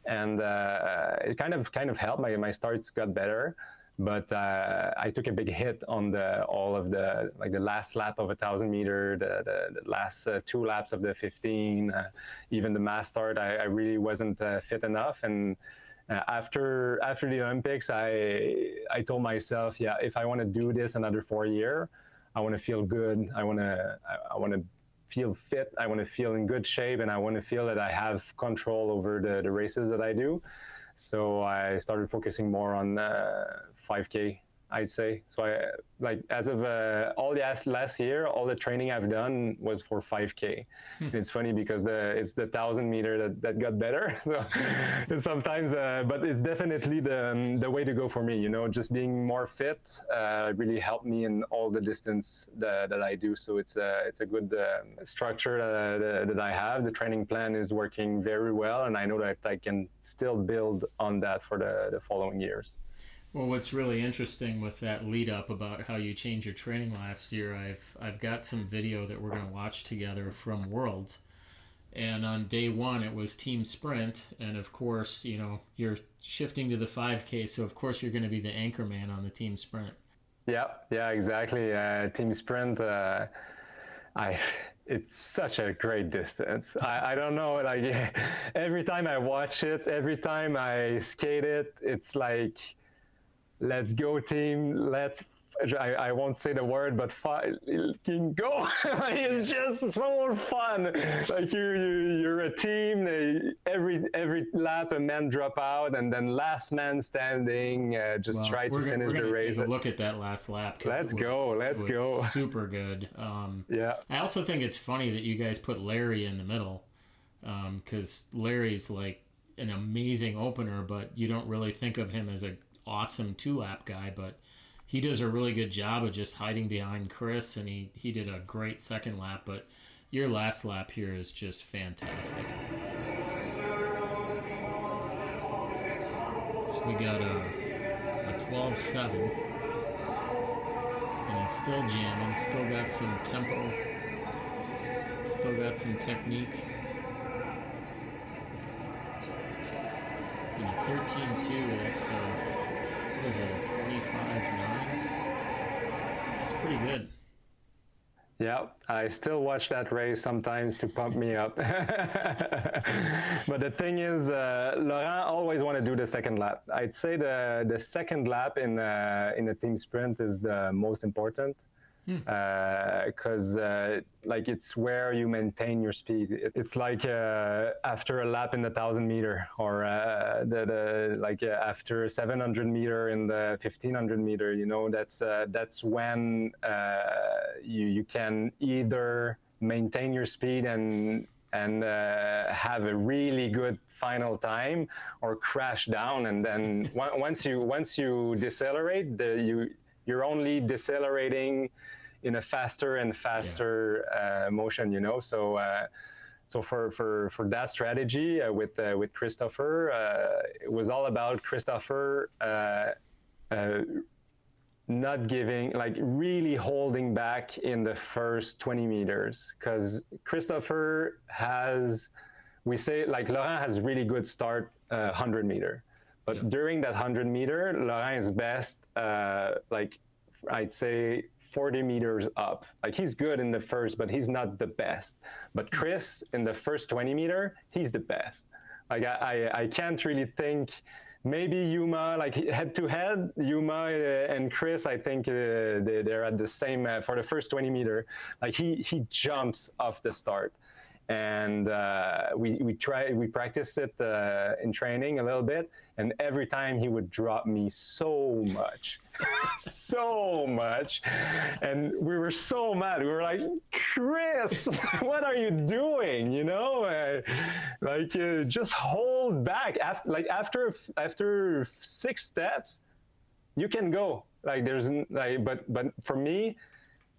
And it kind of helped. My starts got better, but I took a big hit on all of the last lap of 1,000 meter, the last 2 laps of the 15, even the mass start. I really wasn't fit enough. And after the Olympics, I told myself, yeah, if I want to do this another 4 years, I want to feel good. I want to feel fit. I want to feel in good shape, and I want to feel that I have control over the races that I do. So I started focusing more on 5K, I'd say. So as of all the last year, all the training I've done was for 5K. It's funny because it's the 1,000 meter that got better. So sometimes, but it's definitely the way to go for me. You know, just being more fit really helped me in all the distance that I do. So it's a good structure that I have. The training plan is working very well, and I know that I can still build on that for the following years. Well, what's really interesting with that lead up about how you changed your training last year, I've got some video that we're going to watch together from Worlds. And on day 1, it was team sprint. And of course, you know, you're shifting to the 5K. So of course, you're going to be the anchor man on the team sprint. Yeah, exactly. Team sprint, it's such a great distance. I don't know, like every time I watch it, every time I skate it, it's like, let's go team, I won't say the word, but can go. It's just so fun. Like you're a team. Every lap a man drop out, and then last man standing. Try to finish the race. Take a look at that last lap. Let's go. Super good. Yeah. I also think it's funny that you guys put Larry in the middle, because Larry's like an amazing opener, but you don't really think of him as a awesome 2-lap guy, but he does a really good job of just hiding behind Chris, and he did a great second lap, but your last lap here is just fantastic. So we got a 12.7, and Still jamming. Still got some tempo. Still got some technique. And a 13.2, that's, what is that, a 25.9? That's pretty good. Yeah, I still watch that race sometimes to pump me up. But the thing is, Laurent always want to do the second lap. I'd say the second lap in a team sprint is the most important. Because like it's where you maintain your speed. It's like after a lap in the 1,000 meter, or after 700 meter in the 1,500 meter. You know, that's when you can either maintain your speed and have a really good final time, or crash down. And then once you decelerate, you're only decelerating in a faster and faster motion, you know. So for that strategy with Christopher, it was all about Christopher not giving, like really holding back in the first 20 meters, because Christopher has, we say, like Laurent has really good start 100 meter, but during that 100 meter, Laurent is best like I'd say 40 meters up. Like he's good in the first, but he's not the best. But Chris, in the first 20 meter, he's the best. Like I can't really think, maybe Yuma, like head to head, Yuma and Chris, I think they're at the same, for the first 20 meter, like he jumps off the start. And we practiced it in training a little bit, and every time he would drop me so much, so much, and we were so mad. We were like, Chris, what are you doing? You know, just hold back. After 6 steps, you can go. Like there's like, but for me,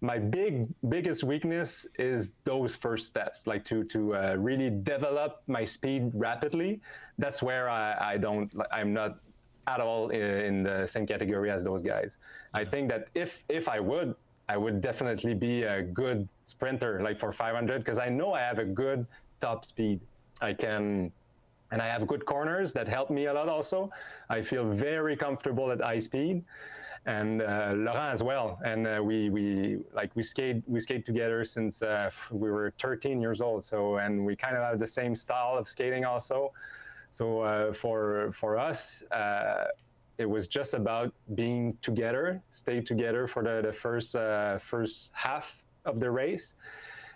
my biggest weakness is those first steps, like to really develop my speed rapidly. That's where I'm not at all in the same category as those guys. I think that if I would definitely be a good sprinter, like for 500, because I know I have a good top speed. And I have good corners that help me a lot also. I feel very comfortable at high speed. And Laurent as well, and we skate together since we were 13 years old. So, and we kind of have the same style of skating also. So for us, it was just about being together, stay together for the first half of the race.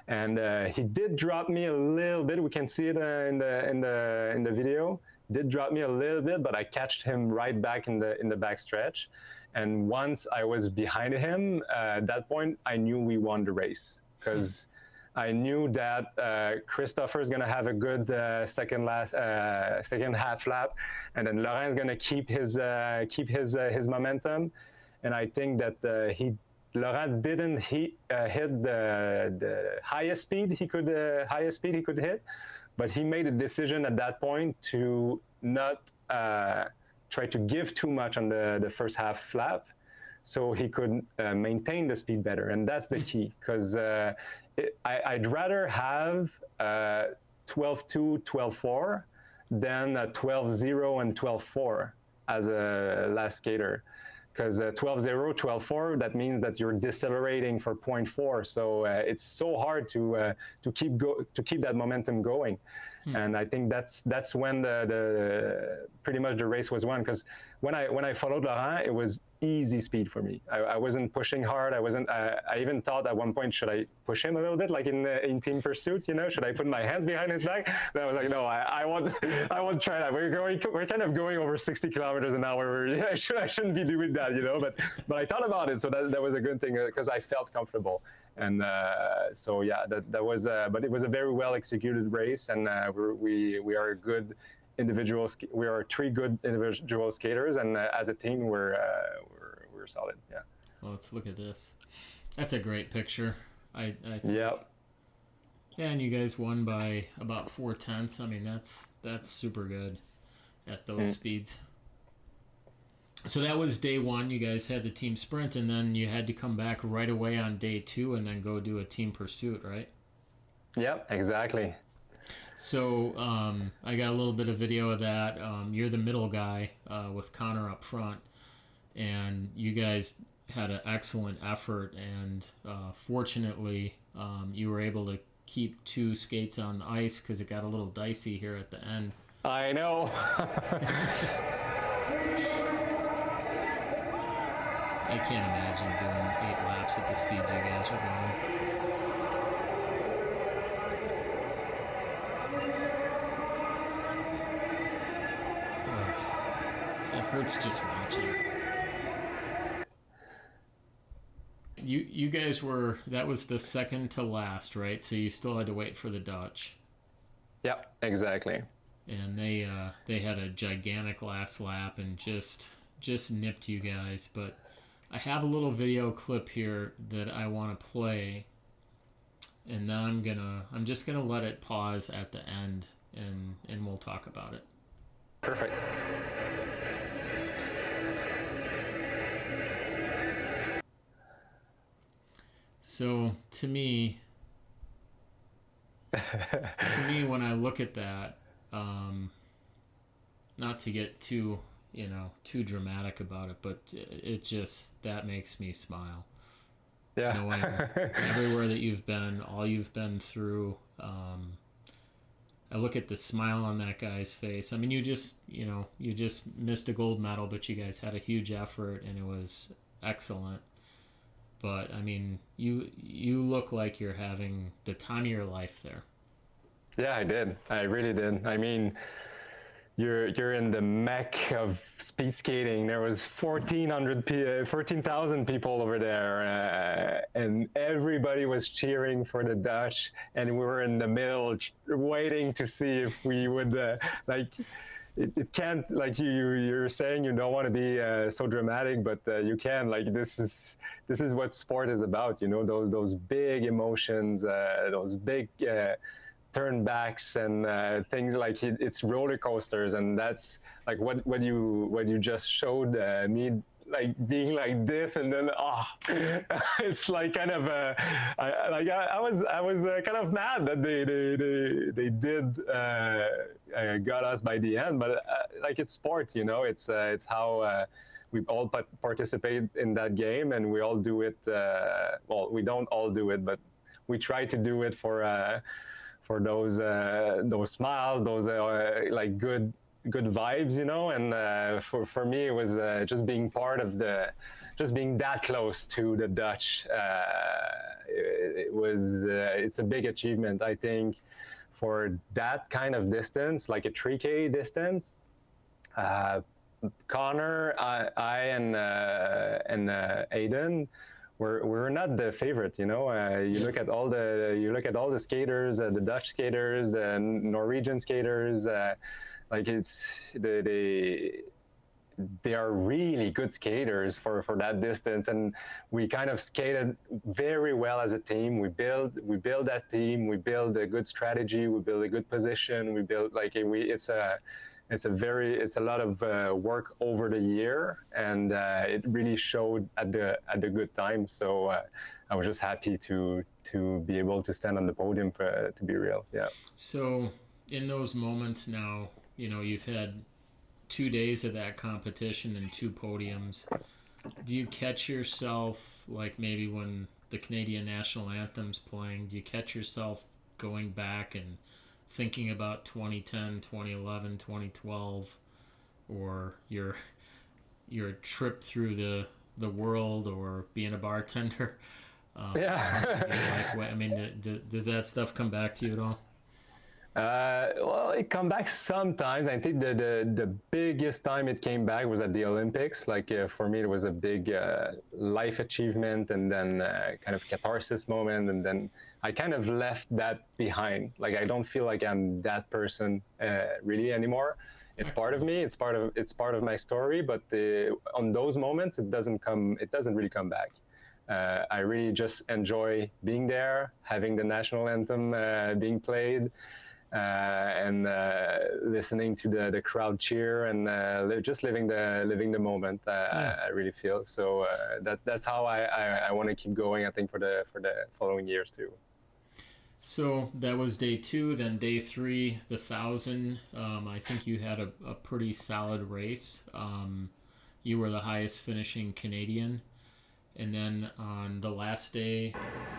And he did drop me a little bit. We can see it in the video. Did drop me a little bit, but I catched him right back in the back stretch. And once I was behind him, at that point, I knew we won the race, because I knew that Christopher is going to have a good second half lap, and then Laurent is going to keep his momentum. And I think that Laurent didn't hit the highest speed he could hit, but he made a decision at that point to not try to give too much on the first half lap, so he could maintain the speed better. And that's the key, because I'd rather have 12.2, 12.4 than 12.0 and 12.4 as a last skater. Because 12.0, 12.4, that means that you're decelerating for 0.4. So it's so hard to keep that momentum going. And I think that's when the pretty much the race was won. Because when I followed Laurent, it was easy speed for me. I wasn't pushing hard. I even thought at one point, should I push him a little bit, like in team pursuit? You know, should I put my hands behind his back? And I was like, no, I won't try that. We're kind of going over 60 kilometers an hour. I shouldn't be doing that, you know. But I thought about it, so that was a good thing, because I felt comfortable. And so yeah, that was. But it was a very well executed race, and we are a good individual. We are 3 good individual skaters, and as a team, we're solid. Yeah. Well, let's look at this. That's a great picture. I think. Yeah. Yeah, and you guys won by about 4/10. I mean, that's super good at those speeds. So that was day one. You guys had the team sprint, and then you had to come back right away on day two and then go do a team pursuit, right? Yep, exactly. So I got a little bit of video of that. You're the middle guy with Connor up front, and you guys had an excellent effort. And fortunately, you were able to keep two skates on the ice because it got a little dicey here at the end. I know. I can't imagine doing 8 laps at the speeds you guys are going. It hurts just watching. You guys were, that was the second to last, right? So you still had to wait for the Dutch. Yep, exactly. And they had a gigantic last lap and just nipped you guys. But I have a little video clip here that I want to play, and then I'm just gonna let it pause at the end, and we'll talk about it. Perfect. So to me, when I look at that, not to get too dramatic about it, but it just, that makes me smile. Yeah. Knowing everywhere that you've been, all you've been through. I look at the smile on that guy's face. I mean, you just missed a gold medal, but you guys had a huge effort and it was excellent. But I mean, you look like you're having the time of your life there. Yeah, I did. I really did. I mean, you're in the mecca of speed skating. There was 14,000 people over there, and everybody was cheering for the Dutch, and we were in the middle waiting to see if we would like. It can't, like you're saying, you don't want to be so dramatic, but you can. Like this is what sport is about. You know, those big emotions, those big turnbacks and things like it's roller coasters, and that's like what you just showed me, like being like this, and then it's like kind of I was kind of mad that they did got us by the end, but like it's sport, you know, it's how we all participate in that game, and we all do it. Well, we don't all do it, but we try to do it for those smiles, those like good vibes, you know. And for me, it was just being part of just being that close to the Dutch. It's a big achievement, I think, for that kind of distance, like a 3K distance. Connor, I and Aiden, we're not the favorite, you know. You look at all the skaters, the Dutch skaters, the Norwegian skaters. Like they are really good skaters for that distance, and we kind of skated very well as a team. We build that team. We build a good strategy. We build a good position. We build it's a lot of work over the year, and it really showed at the good time. So I was just happy to be able to stand on the podium, to be real. Yeah. So in those moments now, you know, you've had 2 days of that competition and 2 podiums. Do you catch yourself, like maybe when the Canadian national anthem's playing, do you catch yourself going back and thinking about 2010, 2011, 2012, or your trip through the world, or being a bartender? Yeah. I mean, does that stuff come back to you at all? Well, it come back sometimes. I think the biggest time it came back was at the Olympics. Like for me, it was a big life achievement, and then kind of catharsis moment, and then I kind of left that behind. Like I don't feel like I'm that person really anymore. It's part of me. It's part of my story. But on those moments, it doesn't really come back. I really just enjoy being there, having the national anthem being played. and listening to the crowd cheer and just living the moment. I really feel so. That's how I want to keep going. I think for the following years too. So that was day 2. Then day 3, the 1,000. I think you had a pretty solid race. You were the highest finishing Canadian. And then on the last day,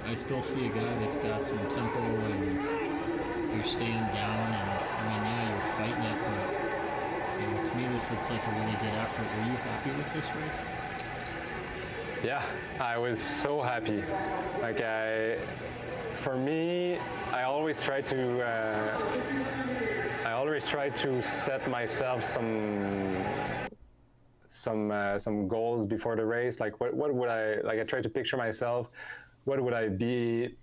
I still see a guy that's got some tempo, and you're staying down. And I mean, yeah, you're fighting it, but to me, this looks like a really good effort. Were you happy with this race? Yeah, I was so happy. Like for me, I always try to set myself some goals before the race. Like what would I like? I try to picture myself. What would I be?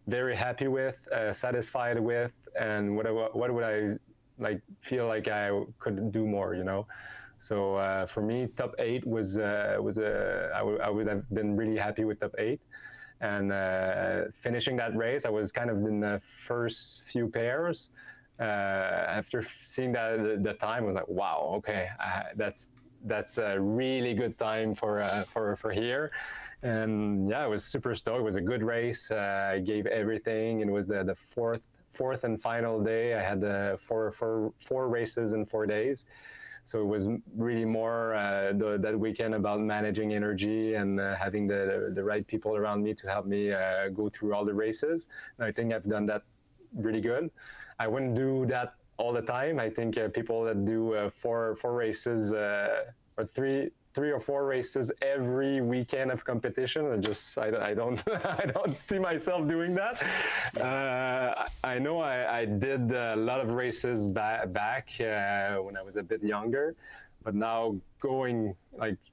Very happy with, satisfied with, and what would I like feel like I could do more? So for me, top 8 was I would have been really happy with top 8. And finishing that race, I was kind of in the first few pairs. After seeing the time, I was like, wow, okay, that's a really good time for here. And yeah, I was super stoked. It was a good race. I gave everything. It was the fourth and final day. I had four races in 4 days. So it was really more that weekend about managing energy and having the right people around me to help me go through all the races. And I think I've done that really good. I wouldn't do that all the time. I think people that do four races or three or 4 races every weekend of competition, I don't I don't see myself doing that. I know I did a lot of races back when I was a bit younger, but now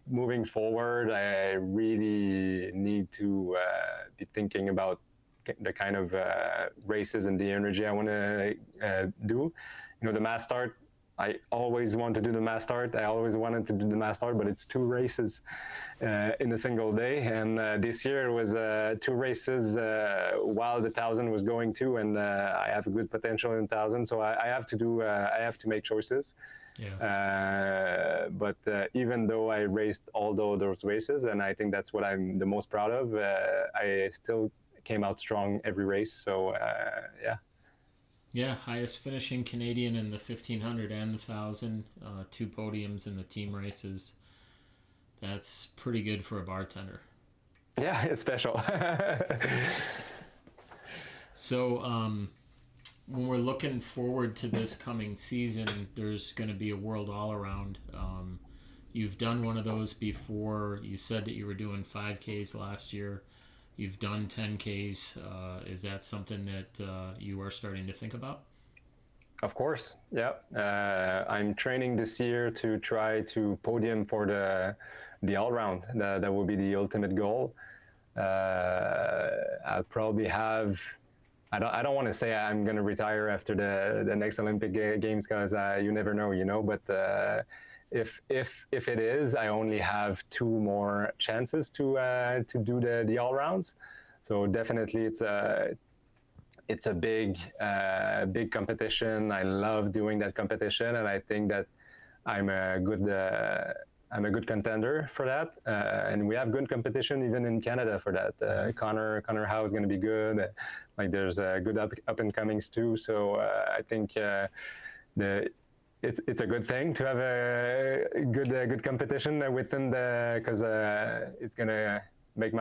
moving forward, I really need to be thinking about the kind of races and the energy I want to do. The mass start, I always want to do the mass start. I always wanted to do the mass start, but it's 2 races in a single day. And this year it was 2 races while the 1,000 was going too. And I have a good potential in 1,000, so I have to make choices. Yeah. But even though I raced all those races, and I think that's what I'm the most proud of, I still came out strong every race. So yeah. Yeah, highest finishing Canadian in the 1,500 and the 1,000, 2 podiums in the team races. That's pretty good for a bartender. Yeah, it's special. So when we're looking forward to this coming season, there's going to be a World All-Around. You've done one of those before. You said that you were doing 5Ks last year. You've done 10Ks. Is that something that you are starting to think about? Of course, yeah. I'm training this year to try to podium for the all-round. That will be the ultimate goal. I'll probably have. I don't want to say I'm going to retire after the next Olympic Games, because you never know, But if it is, I only have 2 more chances to do the all rounds. So definitely it's a big competition. I love doing that competition, and I think that I'm a good contender for that. And we have good competition even in Canada for that. Connor Howe is going to be good. There's good up and comings too. So I think it's a good thing to have a good competition within because it's gonna make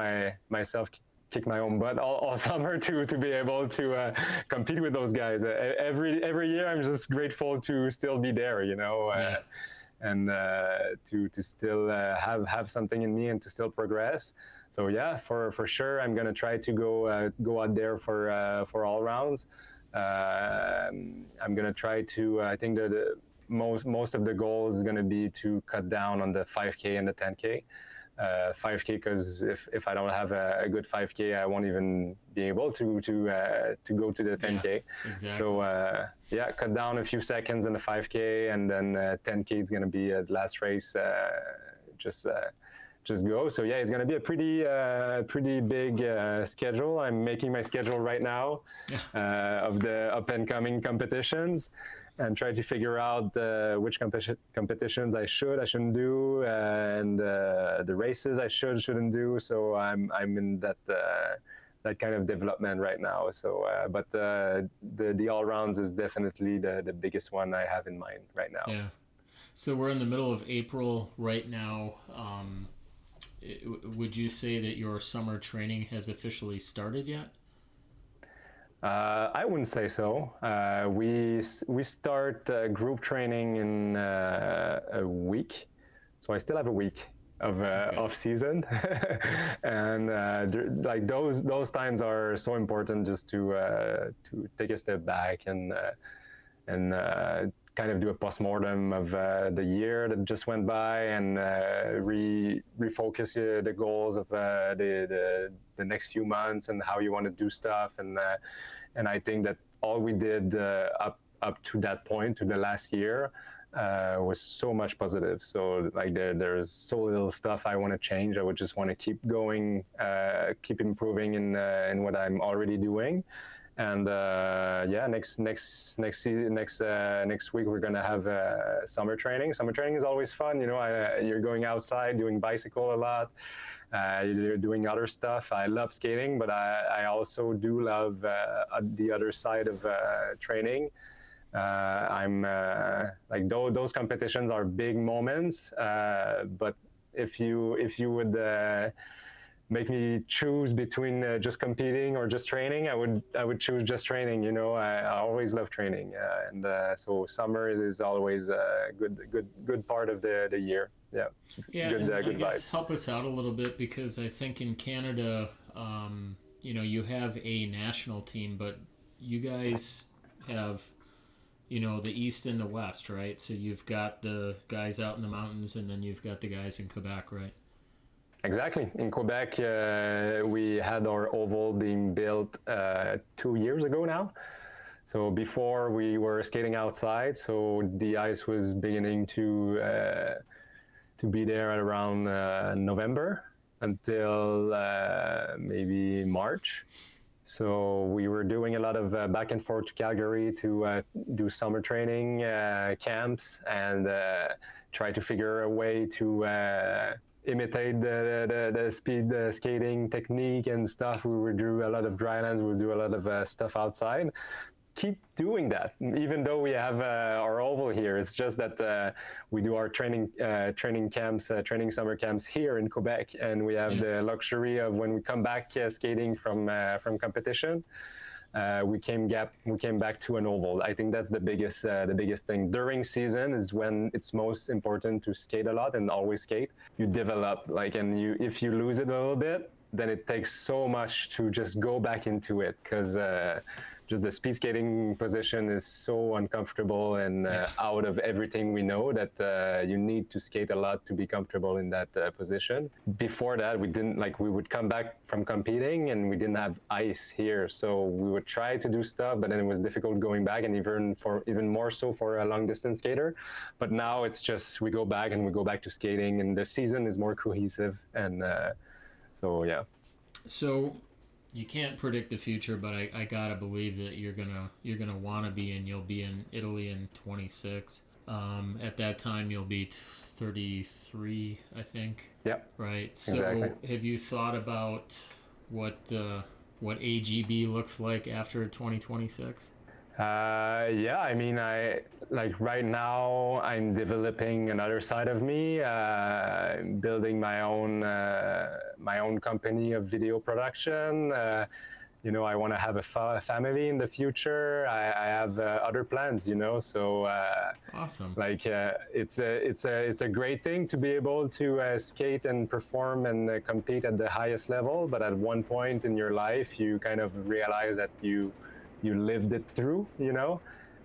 myself kick my own butt all summer to be able to compete with those guys. Every year I'm just grateful to still be there, Yeah. And to still have something in me and to still progress. So yeah, for sure I'm gonna try to go out there for all rounds. I'm gonna try to. I think that most of the goals is gonna be to cut down on the 5K and the 10K. 5K, because if I don't have a good 5K, I won't even be able to go to the 10K. Yeah, exactly. So yeah, cut down a few seconds in the 5K, and then 10K is gonna be the last race. Just just go. So yeah, it's going to be a pretty big schedule. I'm making my schedule right now of the up and coming competitions, and try to figure out which competitions I shouldn't do, and the races I shouldn't do. So I'm in that kind of development right now. So, but the all rounds is definitely the biggest one I have in mind right now. Yeah. So we're in the middle of April right now. Would you say that your summer training has officially started yet? I wouldn't say so. We start group training in a week, so I still have a week of Okay. off season, and like those times are so important just to take a step back and kind of do a postmortem of the year that just went by, and refocus the goals of the next few months and how you want to do stuff. And I think that all we did up to that point, to the last year, was so much positive. So like there's so little stuff I want to change. I would just want to keep going, keep improving in what I'm already doing. And yeah, next week we're gonna have summer training. Summer training is always fun, you know. You're going outside, doing bicycle a lot. You're doing other stuff. I love skating, but I also do love the other side of training. I'm like those competitions are big moments, but if you would make me choose between just competing or just training, I would choose just training. You know, I always love training, and so summer is always a good part of the year. Yeah, Yeah, good and I good guess vibes. help us out a little bit, because I think in Canada, you know, you have a national team, but you guys have, you know, the East and the West, right? So you've got the guys out in the mountains, and then you've got the guys in Quebec, right? Exactly. In Quebec, we had our oval being built 2 years ago now. So before we were skating outside, so the ice was beginning to be there at around November until maybe March. So we were doing a lot of back and forth to Calgary to do summer training camps, and try to figure a way to imitate the speed skating technique and stuff. We would do a lot of dry lands. We would do a lot of stuff outside. Keep doing that, even though we have our oval here. It's just that we do our training camps, training summer camps here in Quebec, and we have the luxury of when we come back skating from competition. We came back to an oval. I think that's the biggest thing. During season is when it's most important to skate a lot and always skate. You develop, like, and if you lose it a little bit, then it takes so much to just go back into it, because just the speed skating position is so uncomfortable and out of everything we know, that you need to skate a lot to be comfortable in that position. Before that, we would come back from competing and we didn't have ice here, so we would try to do stuff, but then it was difficult going back, and even more so for a long distance skater. But now it's just we go back to skating, and the season is more cohesive, and so yeah. So you can't predict the future, but I gotta believe that you're gonna want to be, and you'll be in Italy in 26. At that time, you'll be 33, I think. Yep. Right. So Exactly. have you thought about what AGB looks like after 2026? Yeah, I mean, I like right now I'm developing another side of me, building my own company of video production. You know, I want to have a family in the future. I have other plans, you know. So Awesome. like it's a great thing to be able to skate and perform and compete at the highest level. But at one point in your life, you kind of realize that you lived it through, you know.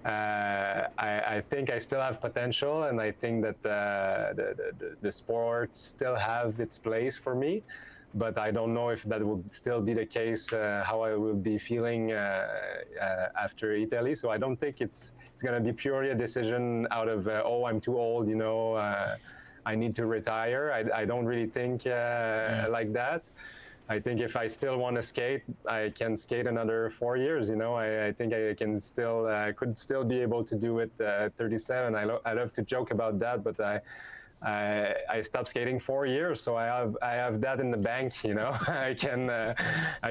I think I still have potential, and I think that the sport still have its place for me, but I don't know if that will still be the case, how I will be feeling after Italy. So I don't think it's going to be purely a decision out of, oh, I'm too old, you know. I need to retire. I don't really think like that. I think if I still want to skate, I can skate another 4 years. I think I can still could still be able to do it at 37. I love to joke about that, but I stopped skating 4 years, so I have that in the bank. I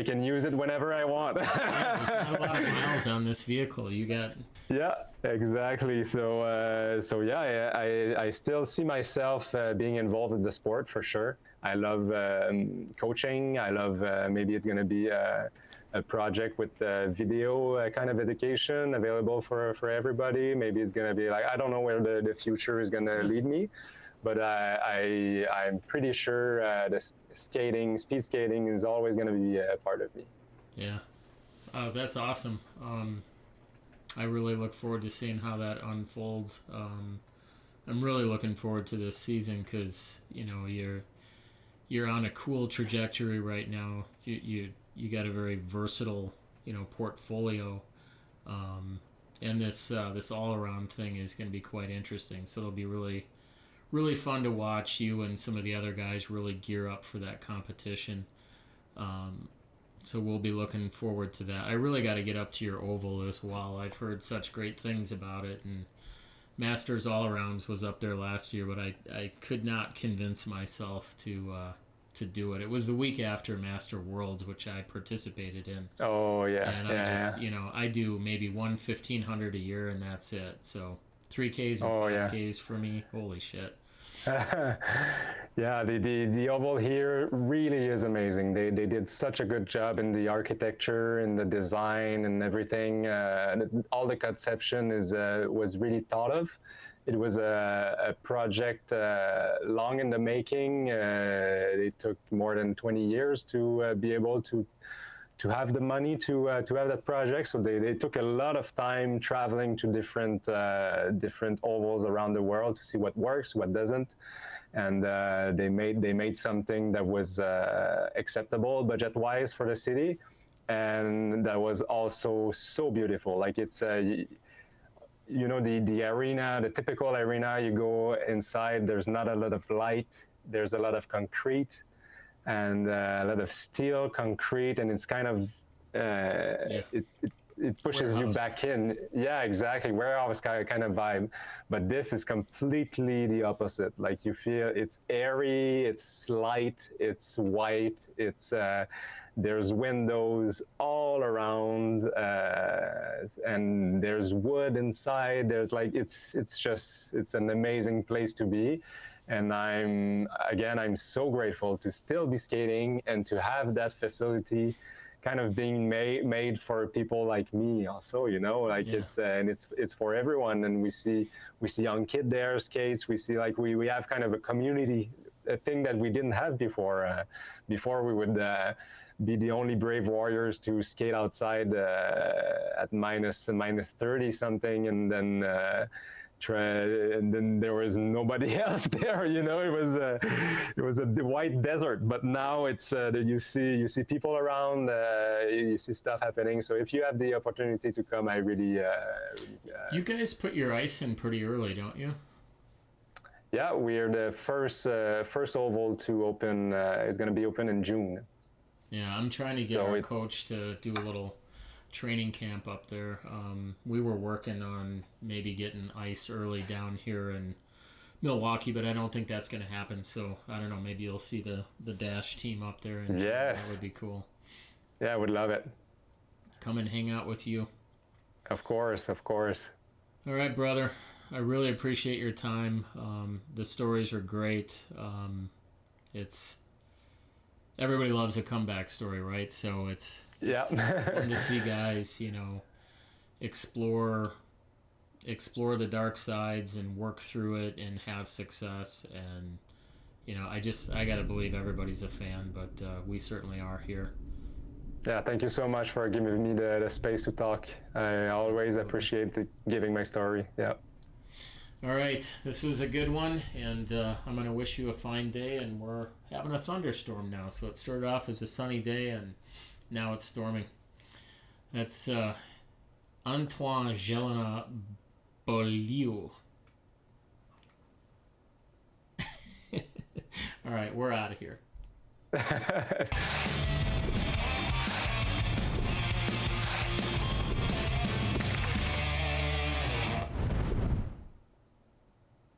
can use it whenever I want. Yeah, there's not a lot of miles on this vehicle. You got. Yeah, exactly. So yeah, I still see myself being involved in the sport for sure. I love coaching. I love maybe it's going to be a project with video kind of education available for everybody. Maybe it's going to be like, I don't know where the future is going to lead me, but I'm pretty sure the speed skating is always going to be a part of me. Yeah, that's awesome. I really look forward to seeing how that unfolds. I'm really looking forward to this season because you're on a cool trajectory right now. You got a very versatile portfolio, and this all around thing is going to be quite interesting. So it'll be really fun to watch you and some of the other guys really gear up for that competition. So we'll be looking forward to that. I really got to get up to your oval as well. I've heard such great things about it, and Masters All Arounds was up there last year, but I could not convince myself to do it. It was the week after Master Worlds, which I participated in. Oh yeah, and I just I do maybe 1,500 a year, and that's it. So 3Ks and 5Ks for me. Holy shit. Yeah, the oval here really is amazing. They did such a good job in the architecture and the design and everything. All the conception was really thought of. It was a project long in the making. It took more than 20 years to be able to have the money to have that project. So they took a lot of time traveling to different ovals around the world to see what works, what doesn't, and they made something that was acceptable budget-wise for the city, and that was also so beautiful. Like it's the arena, the typical arena. You go inside, there's not a lot of light. There's a lot of concrete and a lot of steel, concrete, and it's kind of it pushes warehouse. You back in. Yeah, exactly. Warehouse kind of vibe. But this is completely the opposite. Like you feel it's airy, it's light, it's white, it's there's windows all around, and there's wood inside. There's like it's an amazing place to be. And I'm so grateful to still be skating and to have that facility kind of being made for people like me also, it's for everyone. And we see young kid there skates. We see like we have kind of a community, a thing that we didn't have before. Before we would be the only brave warriors to skate outside at minus 30 something, and then there was nobody else there. It was a white desert. But now it's you see people around, you see stuff happening. So if you have the opportunity to come, I really you guys put your ice in pretty early, don't you? Yeah, we're the first oval to open. It's going to be open in June. Yeah, I'm trying to get our coach to do a little training camp up there. We were working on maybe getting ice early down here in Milwaukee, but I don't think that's going to happen. So I don't know. Maybe you'll see the Dash team up there. And yes, that would be cool. Yeah, I would love it. Come and hang out with you. Of course. All right, brother. I really appreciate your time. The stories are great. It's everybody loves a comeback story, right? So it's fun to see guys, explore the dark sides and work through it and have success. And I gotta believe everybody's a fan, but we certainly are here. Yeah, thank you so much for giving me the space to talk. I always appreciate giving my story. Yeah. All right, this was a good one, and I'm going to wish you a fine day, and we're having a thunderstorm now. So it started off as a sunny day, and now it's storming. That's Antoine Gelinas-Beaulieu. All right, we're out of here.